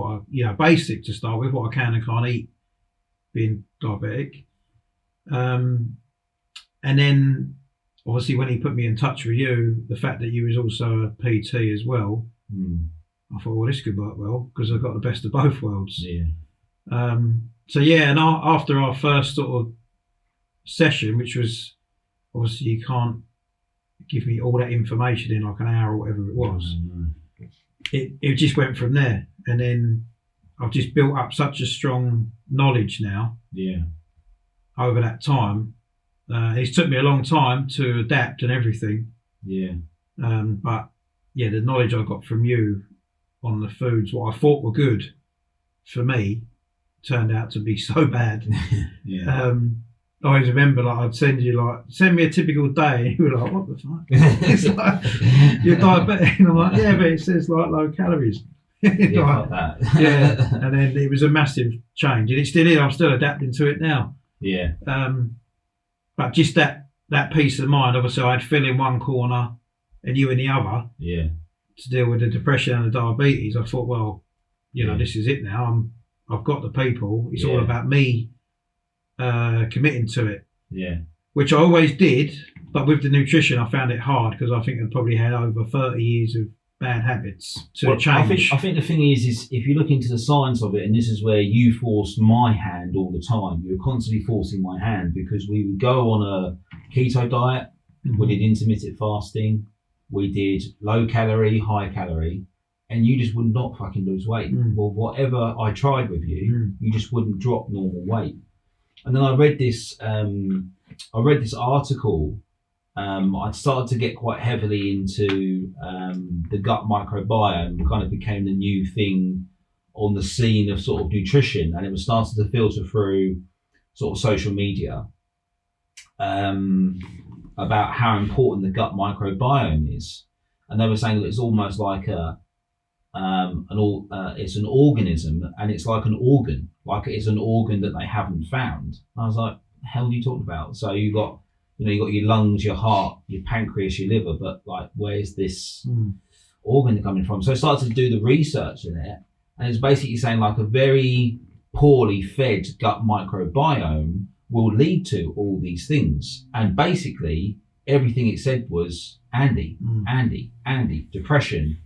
A: basic to start with, what I can and can't eat being diabetic. And then obviously when he put me in touch with you, the fact that you was also a PT as well, I thought, well, this could work well because I've got the best of both worlds. And after our first sort of session, which was obviously you can't give me all that information in like an hour or whatever it was, it just went from there. And then I've just built up such a strong knowledge now over that time. It's took me a long time to adapt and everything. But the knowledge I got from you on the foods, what I thought were good for me, turned out to be so bad. I always remember, like, I'd send me a typical day, and you were like, what the fuck? It's like, you're diabetic. And I'm like, yeah, but it says like low calories.
B: Like that.
A: And then it was a massive change, and it still is. I'm still adapting to it now. But just that peace of mind. Obviously, I had Phil in one corner and you in the other. To deal with the depression and the diabetes. I thought, well, this is it now. I've got the people. It's all about me committing to it. Which I always did, but with the nutrition, I found it hard because I think I probably had over 30 years of bad habits to change.
B: I think the thing is if you look into the science of it, and this is where you forced my hand all the time. You were constantly forcing my hand because we would go on a keto diet. We did intermittent fasting. We did low calorie, high calorie, and you just would not fucking lose weight. Well, whatever I tried with you, you just wouldn't drop normal weight. And then I read this article. I'd started to get quite heavily into the gut microbiome. It kind of became the new thing on the scene of sort of nutrition, and it was starting to filter through sort of social media about how important the gut microbiome is. And they were saying that it's almost like it's an organism, and it's like an organ, like it's an organ that they haven't found. And I was like, the hell are you talking about? So you got your lungs, your heart, your pancreas, your liver, but like, where's this organ coming from? So I started to do the research in it, and it's basically saying like a very poorly fed gut microbiome will lead to all these things. And basically everything it said was Andy, depression,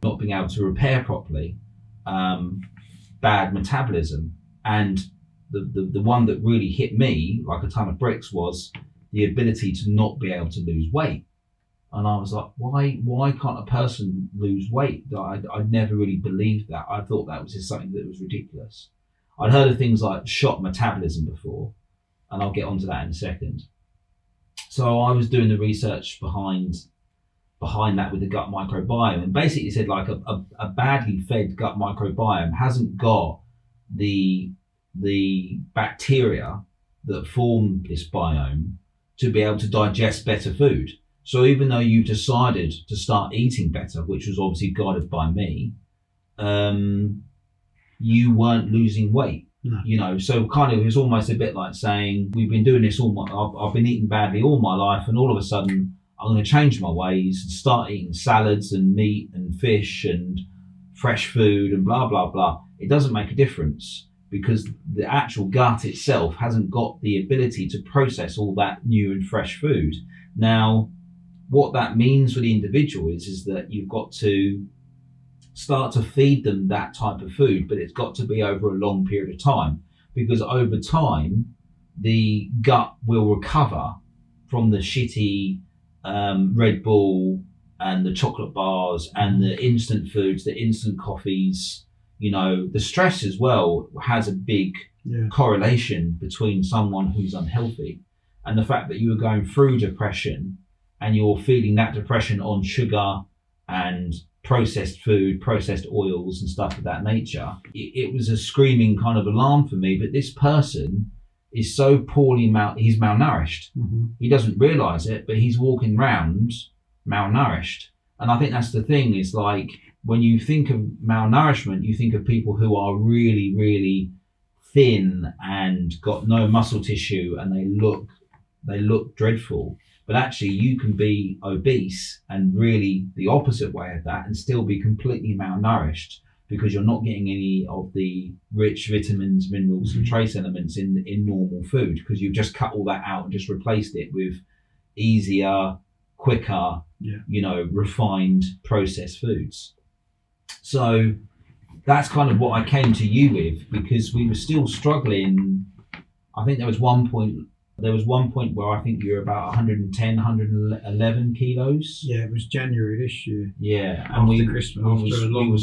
B: not being able to repair properly, bad metabolism. And the one that really hit me like a ton of bricks was the ability to not be able to lose weight. And I was like, why can't a person lose weight? I'd never really believed that. I thought that was just something that was ridiculous. I'd heard of things like shot metabolism before, and I'll get onto that in a second. So I was doing the research behind that with the gut microbiome, and basically said like a badly fed gut microbiome hasn't got the bacteria that form this biome to be able to digest better food. So even though you've decided to start eating better, which was obviously guided by me, you weren't losing weight. No. So kind of it's almost a bit like saying we've been doing this I've been eating badly all my life, and all of a sudden I'm going to change my ways and start eating salads and meat and fish and fresh food and blah blah blah. It doesn't make a difference because the actual gut itself hasn't got the ability to process all that new and fresh food. Now, what that means for the individual is that you've got to start to feed them that type of food, but it's got to be over a long period of time, because over time the gut will recover from the shitty Red Bull and the chocolate bars and the instant foods, the instant coffees, you know, the stress as well has a big correlation between someone who's unhealthy and the fact that you are going through depression and you're feeling that depression on sugar and processed food, processed oils and stuff of that nature. It was a screaming kind of alarm for me, but this person is so poorly he's malnourished. He doesn't realize it, but he's walking around malnourished. And I think that's the thing, is like, when you think of malnourishment, you think of people who are really, really thin and got no muscle tissue and they look dreadful. But actually you can be obese and really the opposite way of that and still be completely malnourished, because you're not getting any of the rich vitamins, minerals and trace elements in normal food, because you've just cut all that out and just replaced it with easier, quicker, you know, refined processed foods. So that's kind of what I came to you with, because we were still struggling. I think there was one point where I think you were about 110, 111 kilos. Yeah,
A: it was January this year.
B: Yeah,
A: and after Christmas,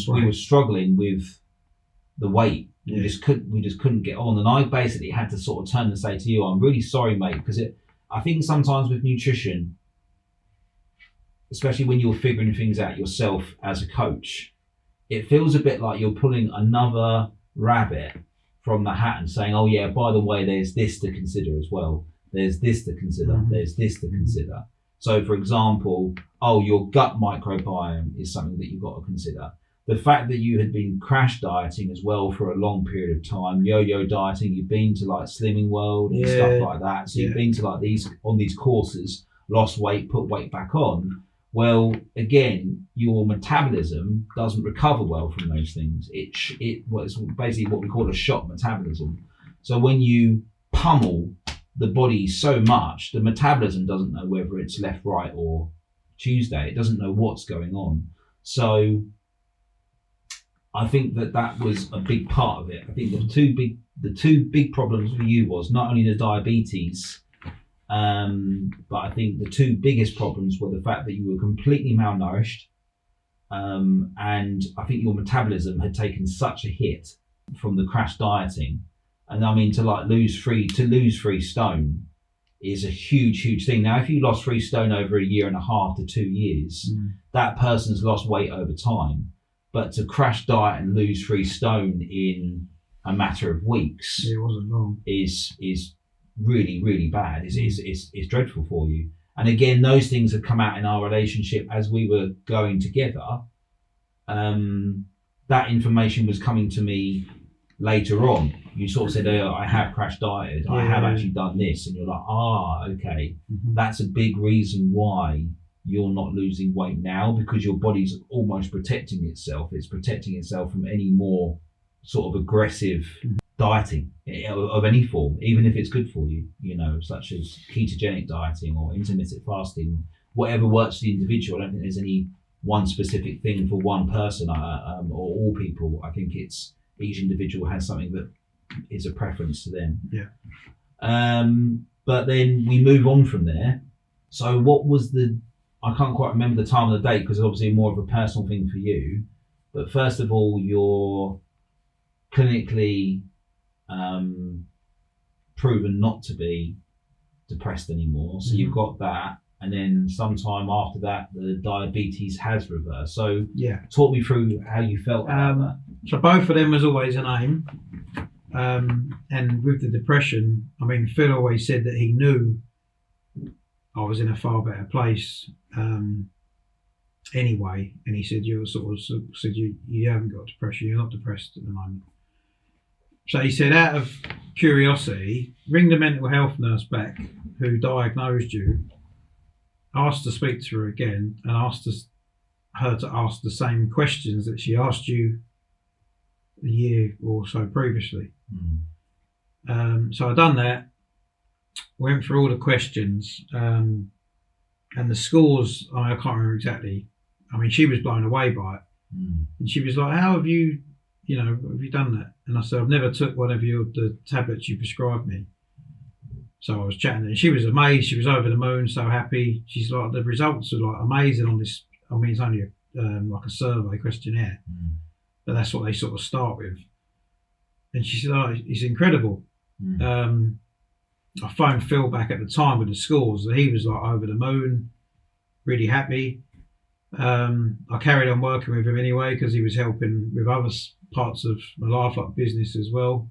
B: we were struggling with the weight. We just couldn't get on, and I basically had to sort of turn and say to you, "I'm really sorry, mate," because I think sometimes with nutrition, especially when you're figuring things out yourself as a coach, it feels a bit like you're pulling another rabbit from the hat and saying, oh yeah, by the way, there's this to consider as well. There's this to consider. There's this to consider. So for example, your gut microbiome is something that you've got to consider. The fact that you had been crash dieting as well for a long period of time, yo-yo dieting, you've been to like Slimming World and stuff like that. So you've been to like these courses, lost weight, put weight back on. Well, again, your metabolism doesn't recover well from those things. It's basically what we call a shock metabolism. So when you pummel the body so much, the metabolism doesn't know whether it's left, right, or Tuesday. It doesn't know what's going on. So I think that was a big part of it. I think the two big problems for you was not only the diabetes, but I think the two biggest problems were the fact that you were completely malnourished, and I think your metabolism had taken such a hit from the crash dieting. And I mean, to lose 3 stone is a huge thing. Now, if you lost 3 stone over a year and a half to 2 years, that person's lost weight over time. But to crash diet and lose 3 stone in a matter of weeks,
A: it wasn't long,
B: is really bad. Is dreadful for you. And again, those things have come out in our relationship as we were going together. That information was coming to me later on. You sort of said, I have crash dieted, I have actually done this, and you're like, okay, that's a big reason why you're not losing weight now, because your body's almost protecting itself. It's protecting itself from any more sort of aggressive dieting of any form, even if it's good for you, you know, such as ketogenic dieting or intermittent fasting, whatever works for the individual. I don't think there's any one specific thing for one person or all people. I think it's each individual has something that is a preference to them. But then we move on from there. So what was I can't quite remember the time of the date, because it's obviously more of a personal thing for you. But first of all, you're clinically proven not to be depressed anymore. So you've got that. And then sometime after that, the diabetes has reversed. So talk me through how you felt about that.
A: So both of them was always an aim. And with the depression, I mean, Phil always said that he knew I was in a far better place anyway. And he said, you haven't got depression, you're not depressed at the moment. So he said, out of curiosity, ring the mental health nurse back who diagnosed you, asked to speak to her again, and asked her to ask the same questions that she asked you a year or so previously. So I done that, went through all the questions, and the scores, I can't remember exactly. I mean, she was blown away by it. And she was like, how have you done that? And I said, I've never took one of the tablets you prescribed me. So I was chatting, and she was amazed. She was over the moon, so happy. She's like, the results are like amazing on this. I mean, it's only like a survey questionnaire, but that's what they sort of start with. And she said, "Oh, it's incredible." I phoned Phil back at the time with the scores, and he was like over the moon, really happy. I carried on working with him anyway because he was helping with other parts of my life, like business as well,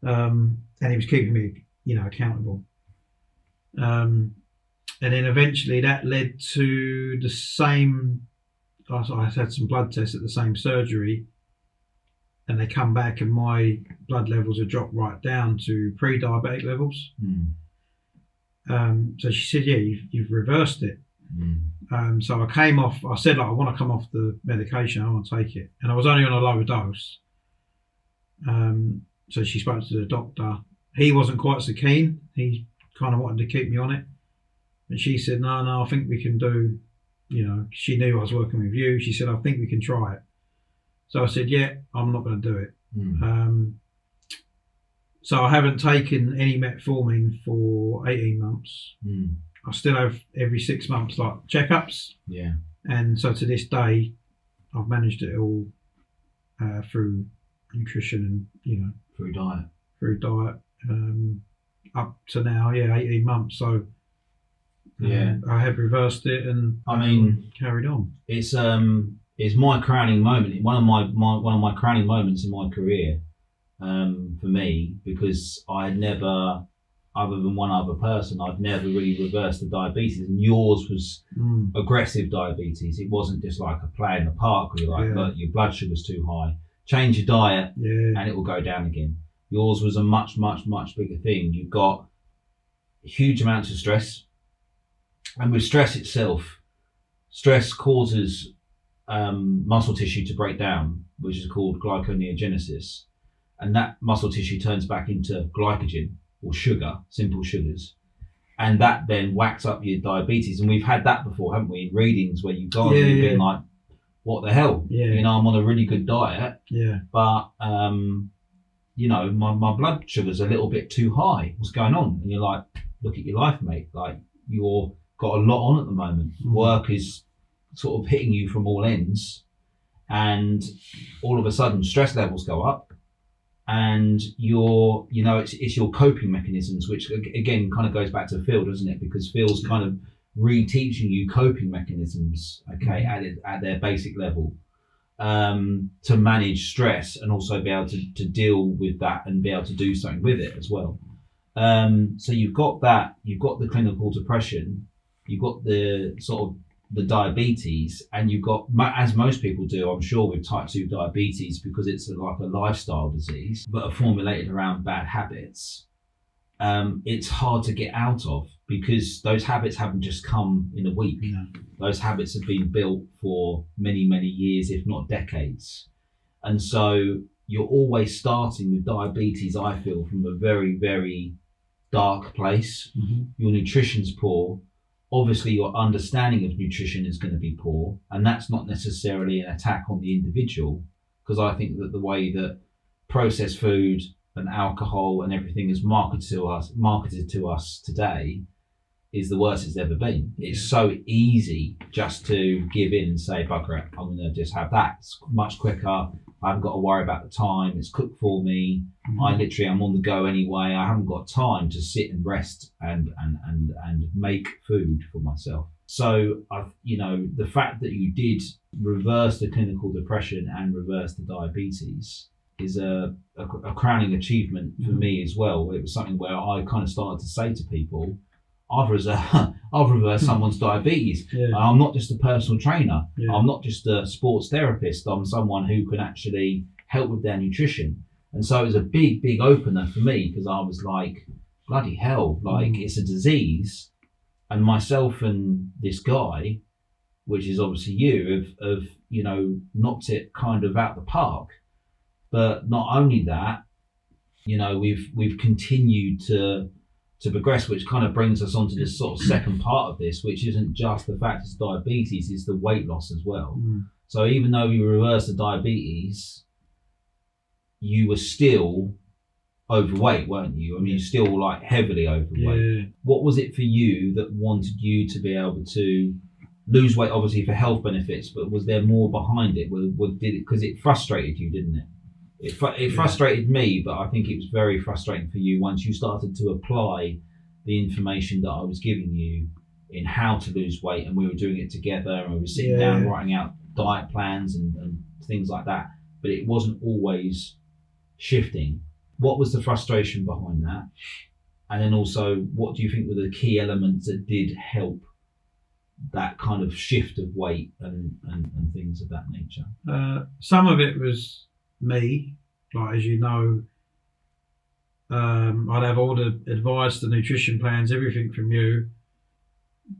A: and he was keeping me, accountable. And then eventually that led to the same. I had some blood tests at the same surgery, and they come back, and my blood levels are dropped right down to pre-diabetic levels. So she said, "Yeah, you've reversed it." So I came off. I said, I want to come off the medication. I want to take it, and I was only on a lower dose. So she spoke to the doctor. He wasn't quite so keen. He kind of wanted to keep me on it, but she said, "No, I think we can do." She knew I was working with you. She said, "I think we can try it." So I said, "Yeah, I'm not going to do it." So I haven't taken any metformin for 18 months. I still have every 6 months like checkups.
B: Yeah.
A: And so to this day, I've managed it all through nutrition and
B: through diet.
A: Up to now, 18 months. So I have reversed it, and carried on.
B: It's my crowning moment. One of my crowning moments in my career, for me, because I had never, other than one other person, I'd never really reversed the diabetes, and yours was aggressive diabetes. It wasn't just like a play in the park where you're like, look, your blood sugar's too high, change your diet, and it will go down again. Yours was a much, much, much bigger thing. You've got huge amounts of stress, and with stress itself, stress causes muscle tissue to break down, which is called glyconeogenesis, and that muscle tissue turns back into glycogen, or sugar, simple sugars, and that then whacks up your diabetes. And we've had that before, haven't we, in readings where you've gone and you've been like, what the hell? I'm on a really good diet, but my blood sugar's a little bit too high. What's going on? And you're like, look at your life, mate. Like, you're got a lot on at the moment. Work is sort of hitting you from all ends, and all of a sudden stress levels go up, and it's your coping mechanisms, which again kind of goes back to Phil, doesn't it? Because Phil's kind of reteaching you coping mechanisms, at their basic level, to manage stress and also be able to deal with that and be able to do something with it as well. So you've got that, you've got the clinical depression, you've got the sort of the diabetes, and you've got, as most people do, I'm sure, with type 2 diabetes, because it's like a lifestyle disease, but are formulated around bad habits. It's hard to get out of, because those habits haven't just come in a week. Those habits have been built for many, many years, if not decades. And so you're always starting with diabetes, I feel, from a very, very dark place. Your nutrition's poor. Obviously, your understanding of nutrition is going to be poor, and that's not necessarily an attack on the individual, because I think that the way that processed food and alcohol and everything is marketed to us today is the worst it's ever been. It's so easy just to give in and say, bugger it, I'm going to just have that. It's much quicker. I haven't got to worry about the time. It's cooked for me. I literally am on the go anyway. I haven't got time to sit and rest and make food for myself. So the fact that you did reverse the clinical depression and reverse the diabetes is a crowning achievement for me as well. It was something where I kind of started to say to people, I've reversed someone's diabetes. I'm not just a personal trainer. I'm not just a sports therapist. I'm someone who can actually help with their nutrition. And so it was a big, big opener for me, because I was like, bloody hell, like it's a disease. And myself and this guy, which is obviously you, have knocked it kind of out the park. But not only that, we've continued to progress, which kind of brings us onto this sort of second part of this, which isn't just the fact it's diabetes, it's the weight loss as well. So even though you reversed the diabetes, you were still overweight, weren't you? I mean, you're still like heavily overweight.
A: Yeah.
B: What was it for you that wanted you to be able to lose weight, obviously for health benefits, but was there more behind it? Did it, because it frustrated you, didn't it? It frustrated me, but I think it was very frustrating for you once you started to apply the information that I was giving you in how to lose weight, and we were doing it together, and we were sitting down writing out diet plans and things like that, but it wasn't always shifting. What was the frustration behind that? And then also, what do you think were the key elements that did help that kind of shift of weight and things of that nature?
A: Some of it was me, like, as you know, I'd have all the advice, the nutrition plans, everything from you,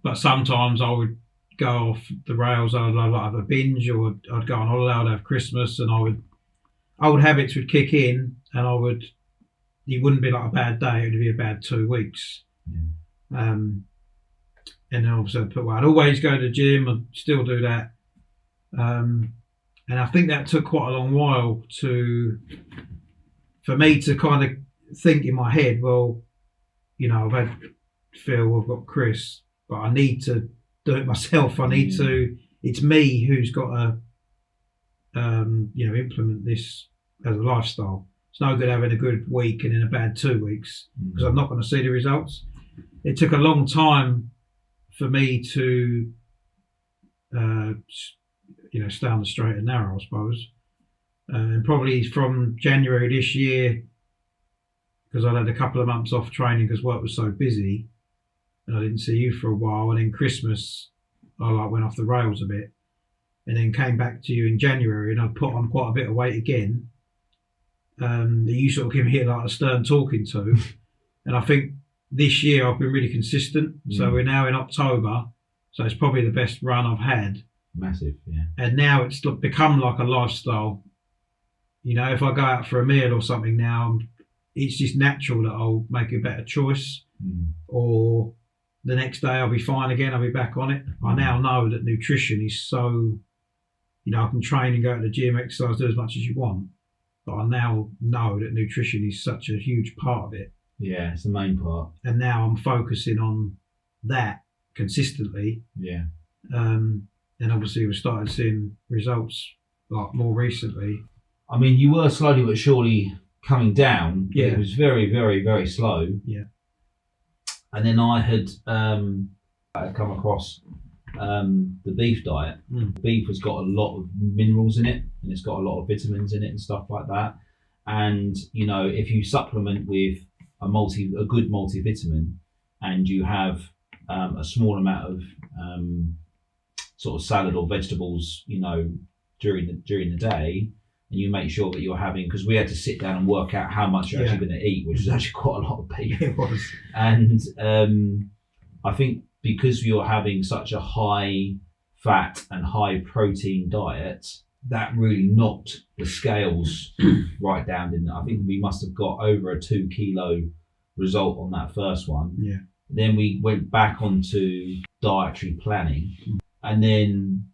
A: but sometimes I would go off the rails. I'd have a binge, or I'd go on holiday, I'd have Christmas, and old habits would kick in, and it wouldn't be like a bad day, it would be a bad 2 weeks. And then obviously I'd always go to the gym, I'd still do that. And I think that took quite a long while for me to kind of think in my head, well, you know, I've had Phil, I've got Chris, but I need to do it myself. It's me who's got to, implement this as a lifestyle. It's no good having a good week and then a bad 2 weeks, because I'm not going to see the results. It took a long time for me to, stay on the straight and narrow, I suppose. And probably from January this year, because I'd had a couple of months off training because work was so busy, and I didn't see you for a while. And then Christmas, I went off the rails a bit, and then came back to you in January, and I put on quite a bit of weight again. You sort of give me a stern talking to, and I think this year I've been really consistent. So we're now in October, so it's probably the best run I've had.
B: Massive, yeah.
A: And now it's become like a lifestyle. You know, if I go out for a meal or something now, it's just natural that I'll make a better choice, or the next day I'll be fine again, I'll be back on it. I now know that nutrition is so, I can train and go to the gym, exercise, do as much as you want, but I now know that nutrition is such a huge part of it.
B: Yeah, it's the main part.
A: And now I'm focusing on that consistently.
B: Yeah.
A: And obviously we started seeing results more recently.
B: I mean, you were slowly but surely coming down.
A: Yeah.
B: It was very, very, very slow.
A: Yeah.
B: And then I had come across the beef diet. Beef has got a lot of minerals in it, and it's got a lot of vitamins in it and stuff like that. And, if you supplement with a good multivitamin, and you have a small amount of sort of salad or vegetables, during the day, and you make sure that you're having, because we had to sit down and work out how much you're actually going to eat, which is actually quite a lot of beef.
A: It was.
B: And I think because you're having such a high fat and high protein diet, that really knocked the scales right down, didn't it? I think we must have got over a 2 kilo result on that first one.
A: Yeah.
B: Then we went back onto dietary planning. And then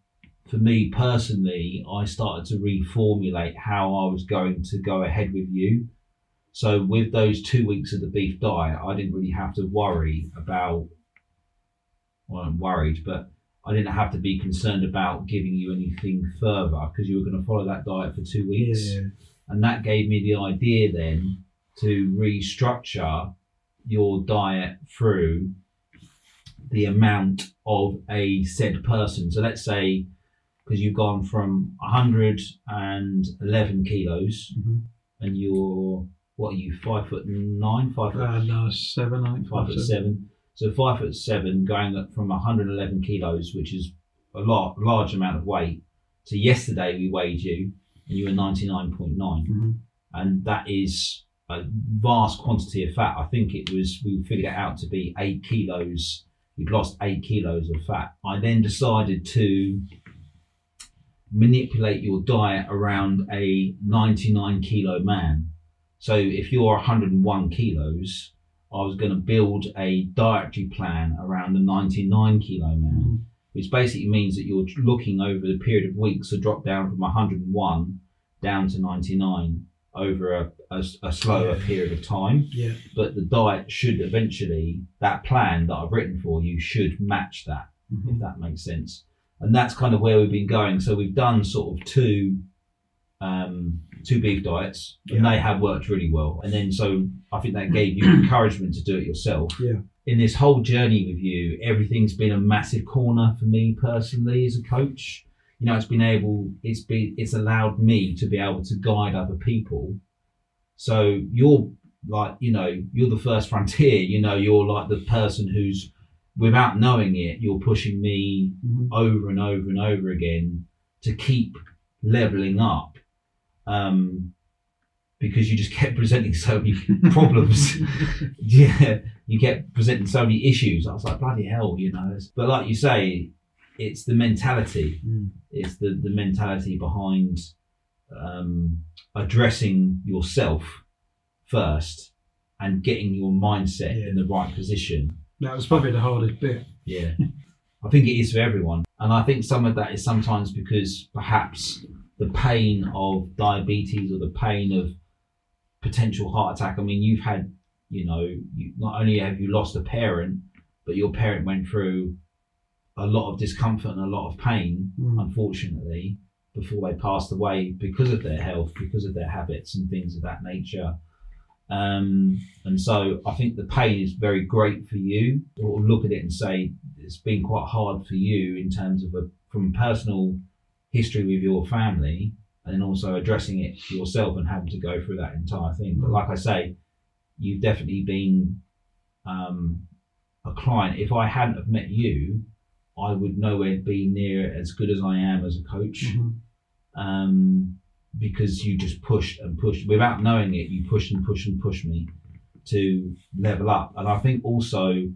B: for me personally, I started to reformulate how I was going to go ahead with you. So with those 2 weeks of the beef diet, I didn't really have to worry about, well, I'm worried, but I didn't have to be concerned about giving you anything further, because you were going to follow that diet for 2 weeks.
A: Yeah.
B: And that gave me the idea then to restructure your diet through the amount of a said person. So let's say, because you've gone from 111 kilos, and you're, what are you, 5'9", 5 foot?
A: No, 7, I think.
B: 5'7". So 5'7", going up from 111 kilos, which is a large amount of weight. So yesterday we weighed you, and you were 99.9, and that is a vast quantity of fat. I think we figured it out to be 8 kilos. You'd lost 8 kilos of fat. I then decided to manipulate your diet around a 99 kilo man. So if you're 101 kilos, I was going to build a dietary plan around the 99 kilo man, which basically means that you're looking over the period of weeks to drop down from 101 down to 99 over a slower period of time.
A: Yeah.
B: But the diet should eventually, that plan that I've written for you should match that, if that makes sense. And that's kind of where we've been going. So we've done sort of two beef diets, and they have worked really well. And then so I think that gave you encouragement to do it yourself.
A: Yeah.
B: In this whole journey with you, everything's been a massive corner for me personally as a coach. You know, it's allowed me to be able to guide other people. So you're like, you know, you're the first frontier, you know, you're like the person who's, without knowing it, you're pushing me over and over and over again to keep leveling up. Because you just kept presenting so many problems. Yeah, you kept presenting so many issues. I was like, bloody hell, you know. But like you say, it's the mentality. It's the mentality behind addressing yourself first and getting your mindset in the right position.
A: That was probably the hardest bit.
B: Yeah, I think it is for everyone. And I think some of that is sometimes because perhaps the pain of diabetes or the pain of potential heart attack. I mean, you've had, you know, not only have you lost a parent, but your parent went through a lot of discomfort and a lot of pain, unfortunately, before they passed away because of their health, because of their habits and things of that nature. And so I think the pain is very great for you. Or look at it and say it's been quite hard for you in terms of from personal history with your family, and then also addressing it yourself and having to go through that entire thing. But like I say, you've definitely been a client. If I hadn't have met you, I would nowhere be near as good as I am as a coach. Because you just pushed and pushed without knowing it. You pushed and pushed and pushed me to level up. And I think also,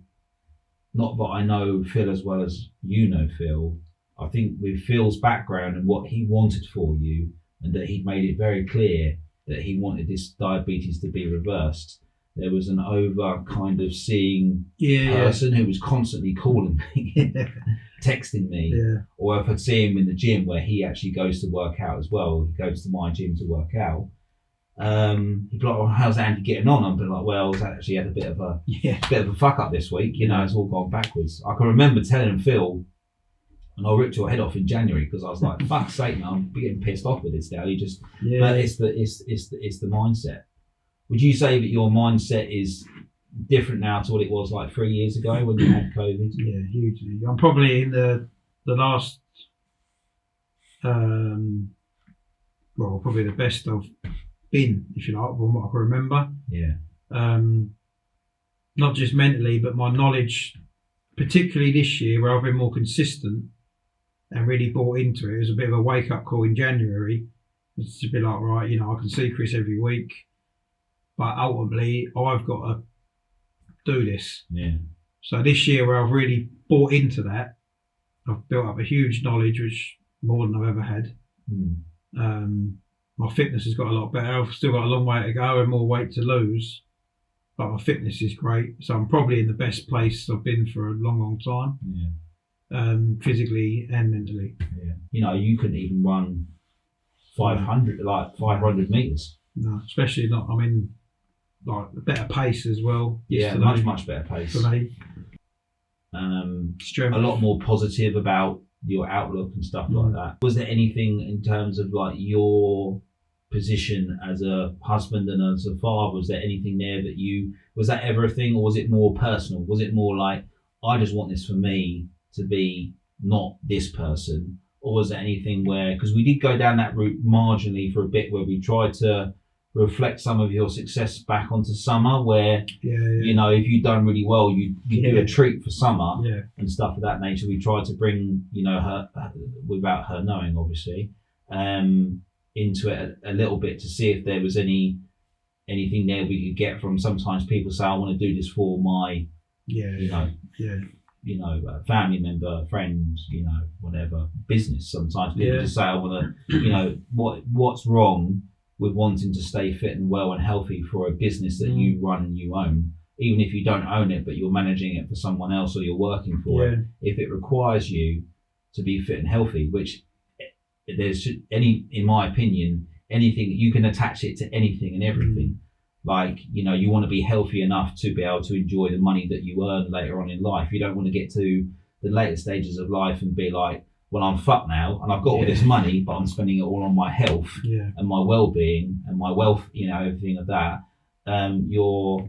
B: not that I know Phil as well as you know Phil, I think with Phil's background and what he wanted for you, and that he'd made it very clear that he wanted this diabetes to be reversed, there was an over kind of seeing person who was constantly calling me, texting me, or if I'd see him in the gym where he actually goes to work out as well, he goes to my gym to work out, he'd be like, well, how's Andy getting on? I'd be like, well, he's actually had a bit of a fuck up this week, you know, it's all gone backwards. I can remember telling Phil, and I ripped your head off in January because I was like, fuck's sake, man, I'm getting pissed off with this now. But it's the mindset. Would you say that your mindset is different now to what it was like 3 years ago when you had COVID?
A: Yeah, hugely. I'm probably in the last, probably the best I've been, if you like, from what I can remember.
B: Yeah.
A: Not just mentally, but my knowledge, particularly this year where I've been more consistent and really bought into it. It was a bit of a wake-up call in January. It's to be like, right, you know, I can see Chris every week, but ultimately I've got to do this.
B: Yeah.
A: So this year where I've really bought into that, I've built up a huge knowledge, which more than I've ever had. My fitness has got a lot better. I've still got a long way to go and more weight to lose, but my fitness is great. So I'm probably in the best place I've been for a long, long time.
B: Yeah.
A: Physically and mentally.
B: Yeah. You know, you couldn't even run 500 meters.
A: No, especially not. I mean, like a better pace as well.
B: Yeah, much better pace.
A: For me.
B: A lot more positive about your outlook and stuff like that. Was there anything in terms of like your position as a husband and as a father, was there anything there that was that ever a thing, or was it more personal? Was it more like, I just want this for me to be not this person? Or was there anything where, because we did go down that route marginally for a bit, where we tried to reflect some of your success back onto Summer, where you know, if you'd done really well, you do a treat for Summer and stuff of that nature. We tried to bring, you know, her without her knowing, obviously, into it a little bit to see if there was anything there we could get from. Sometimes people say, I want to do this for my family member, friends, you know, whatever, business. Sometimes people just say, I want to, you know, what's wrong with wanting to stay fit and well and healthy for a business that you run and you own, even if you don't own it, but you're managing it for someone else or you're working for it. If it requires you to be fit and healthy, which in my opinion, anything, you can attach it to anything and everything. Like, you know, you want to be healthy enough to be able to enjoy the money that you earn later on in life. You don't want to get to the later stages of life and be like, well, I'm fucked now and I've got all this money, but I'm spending it all on my health and my well-being and my wealth, you know, everything of that. You're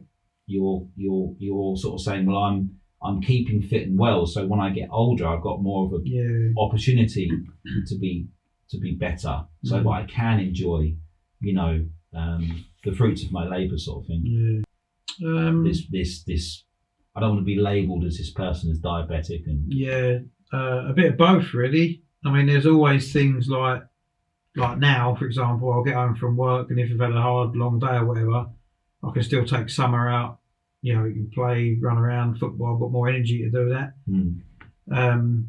B: sort of saying, well, I'm keeping fit and well, so when I get older, I've got more of a opportunity to be better, so that I can enjoy, you know, the fruits of my labour, sort of thing. This I don't want to be labelled as this person as diabetic and
A: a bit of both, really. I mean, there's always things like now, for example, I'll get home from work, and if I've had a hard, long day or whatever, I can still take summer out. You know, you can play, run around, football. I've got more energy to do that,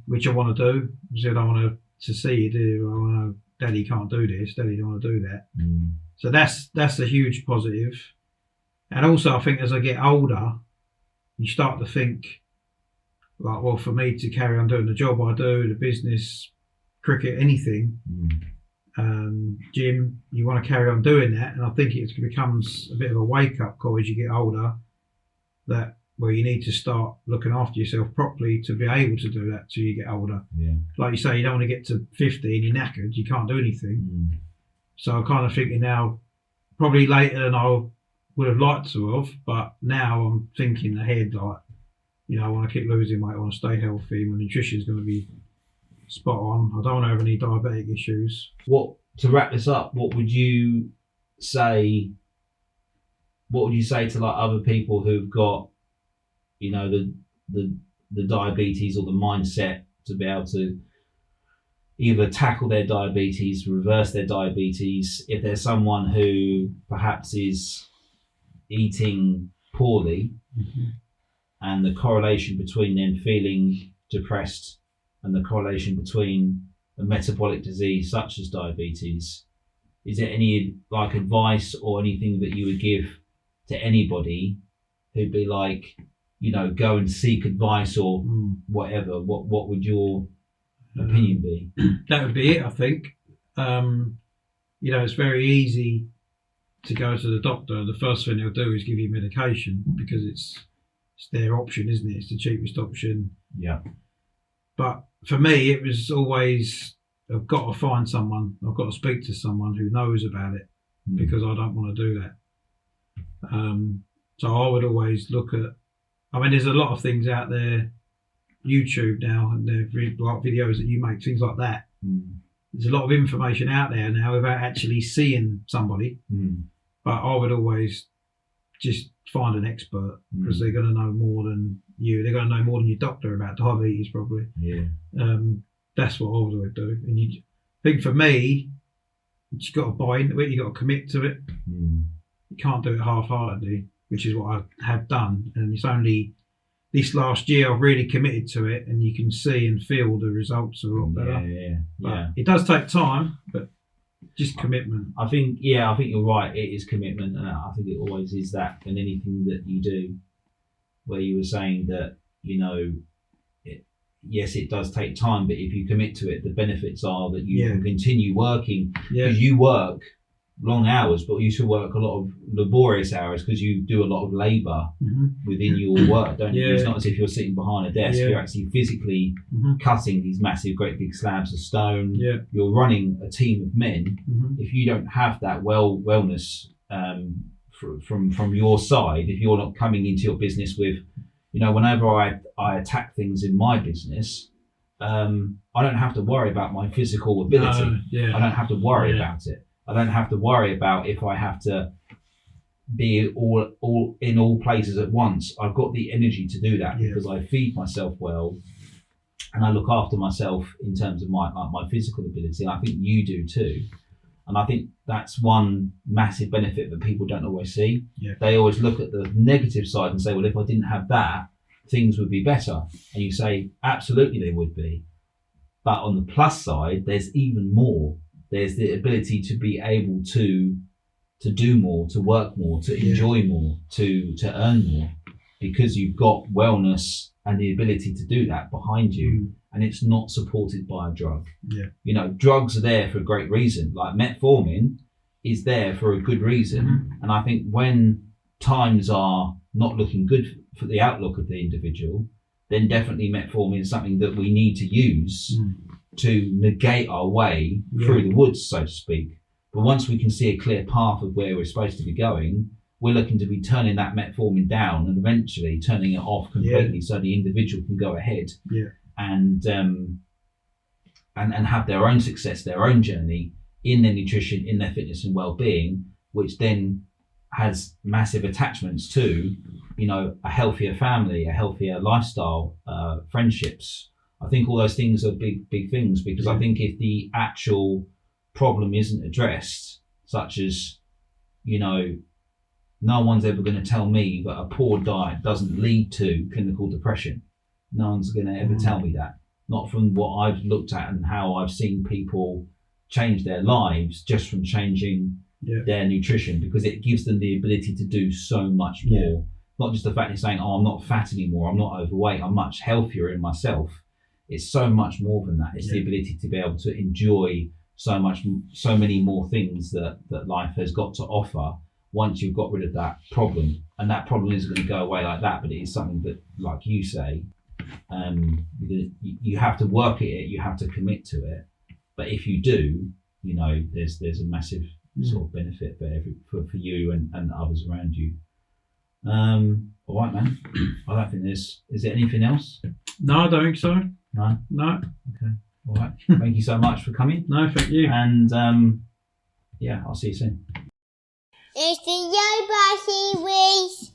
A: which I want to do. Obviously, I don't want to see you do. I want to, Daddy can't do this. Daddy don't want to do that. So that's a huge positive. And also, I think as I get older, you start to think, like, well, for me to carry on doing the job I do, the business, cricket, anything, gym, you want to carry on doing that. And I think it becomes a bit of a wake-up call as you get older, that where you need to start looking after yourself properly to be able to do that till you get older. Like you say, you don't want to get to 50 and you're knackered, you can't do anything. So I'm kind of thinking now, probably later than I would have liked to have, but now I'm thinking ahead, like, you know, I want to keep losing weight, I want to stay healthy, my nutrition is going to be spot on, I don't want to have any diabetic issues.
B: To wrap this up, what would you say to like other people who've got, you know, the diabetes or the mindset to be able to either tackle their diabetes, reverse their diabetes? If there's someone who perhaps is eating poorly, and the correlation between them feeling depressed and the correlation between a metabolic disease such as diabetes, is there any like advice or anything that you would give to anybody who'd be like, you know, go and seek advice or whatever? What would your opinion be?
A: That would be it, I think. You know, it's very easy to go to the doctor. The first thing they'll do is give you medication because it's their option, isn't it? It's the cheapest option. But for me, it was always, I've got to find someone, I've got to speak to someone who knows about it, because I don't want to do that. So I would always look at, I mean, there's a lot of things out there, YouTube now, and there's like videos that you make, things like that. There's a lot of information out there now without actually seeing somebody. But I would always just find an expert, because they're going to know more than you. They're going to know more than your doctor about diabetes, probably. That's what I would do. And I think for me, you've got to buy into it. You've got to commit to it. You can't do it half-heartedly, which is what I have done. And it's only this last year I've really committed to it, and you can see and feel the results are a lot better. But it does take time, but just commitment. I think you're right. It is commitment, and I think it always is that in anything that you do. Where you were saying that, you know, yes, it does take time, but if you commit to it, the benefits are that you can continue working, because you work long hours, but you should work a lot of laborious hours because you do a lot of labour within your work, don't you? It's not as if you're sitting behind a desk. You're actually physically cutting these massive, great big slabs of stone. You're running a team of men. If you don't have that wellness from your side, if you're not coming into your business with, you know, whenever I attack things in my business, I don't have to worry about my physical ability. I don't have to worry about it. I don't have to worry about if I have to be all in all places at once. I've got the energy to do that because I feed myself well, and I look after myself in terms of my physical ability. And I think you do too. And I think that's one massive benefit that people don't always see. They always look at the negative side and say, well, if I didn't have that, things would be better. And you say, absolutely they would be. But on the plus side, there's even more. There's the ability to be able to do more, to work more, to enjoy more, to earn more, because you've got wellness and the ability to do that behind you. And it's not supported by a drug. You know, drugs are there for a great reason. Like metformin
B: is there for a good reason. And I think when times are not looking good for the outlook of the individual, then definitely metformin is something that we need to use to negate our way through the woods, so to speak. But once we can see a clear path of where we're supposed to be going, we're looking to be turning that metformin down and eventually turning it off completely, so the individual can go ahead and have their own success, their own journey in their nutrition, in their fitness and well-being, which then has massive attachments to, you know, a healthier family, a healthier lifestyle, friendships. I think all those things are big things, because I think if the actual problem isn't addressed, such as, you know, no one's ever going to tell me that a poor diet doesn't lead to clinical depression. No one's going to ever tell me that. Not from what I've looked at and how I've seen people change their lives just from changing their nutrition, because it gives them the ability to do so much more. Not just the fact of saying, oh, I'm not fat anymore, I'm not overweight, I'm much healthier in myself. It's so much more than that. It's the ability to be able to enjoy so many more things that life has got to offer once you've got rid of that problem. And that problem isn't going to go away like that, but it is something that, like you say, you have to work at it, you have to commit to it. But if you do, you know, there's a massive sort of benefit for you and others around you. All right, man. I don't think is there anything else?
A: No, I don't think so.
B: No? Okay. All right. Thank you so much for coming.
A: No, thank you.
B: And I'll see you soon.
C: It's the Yo Series.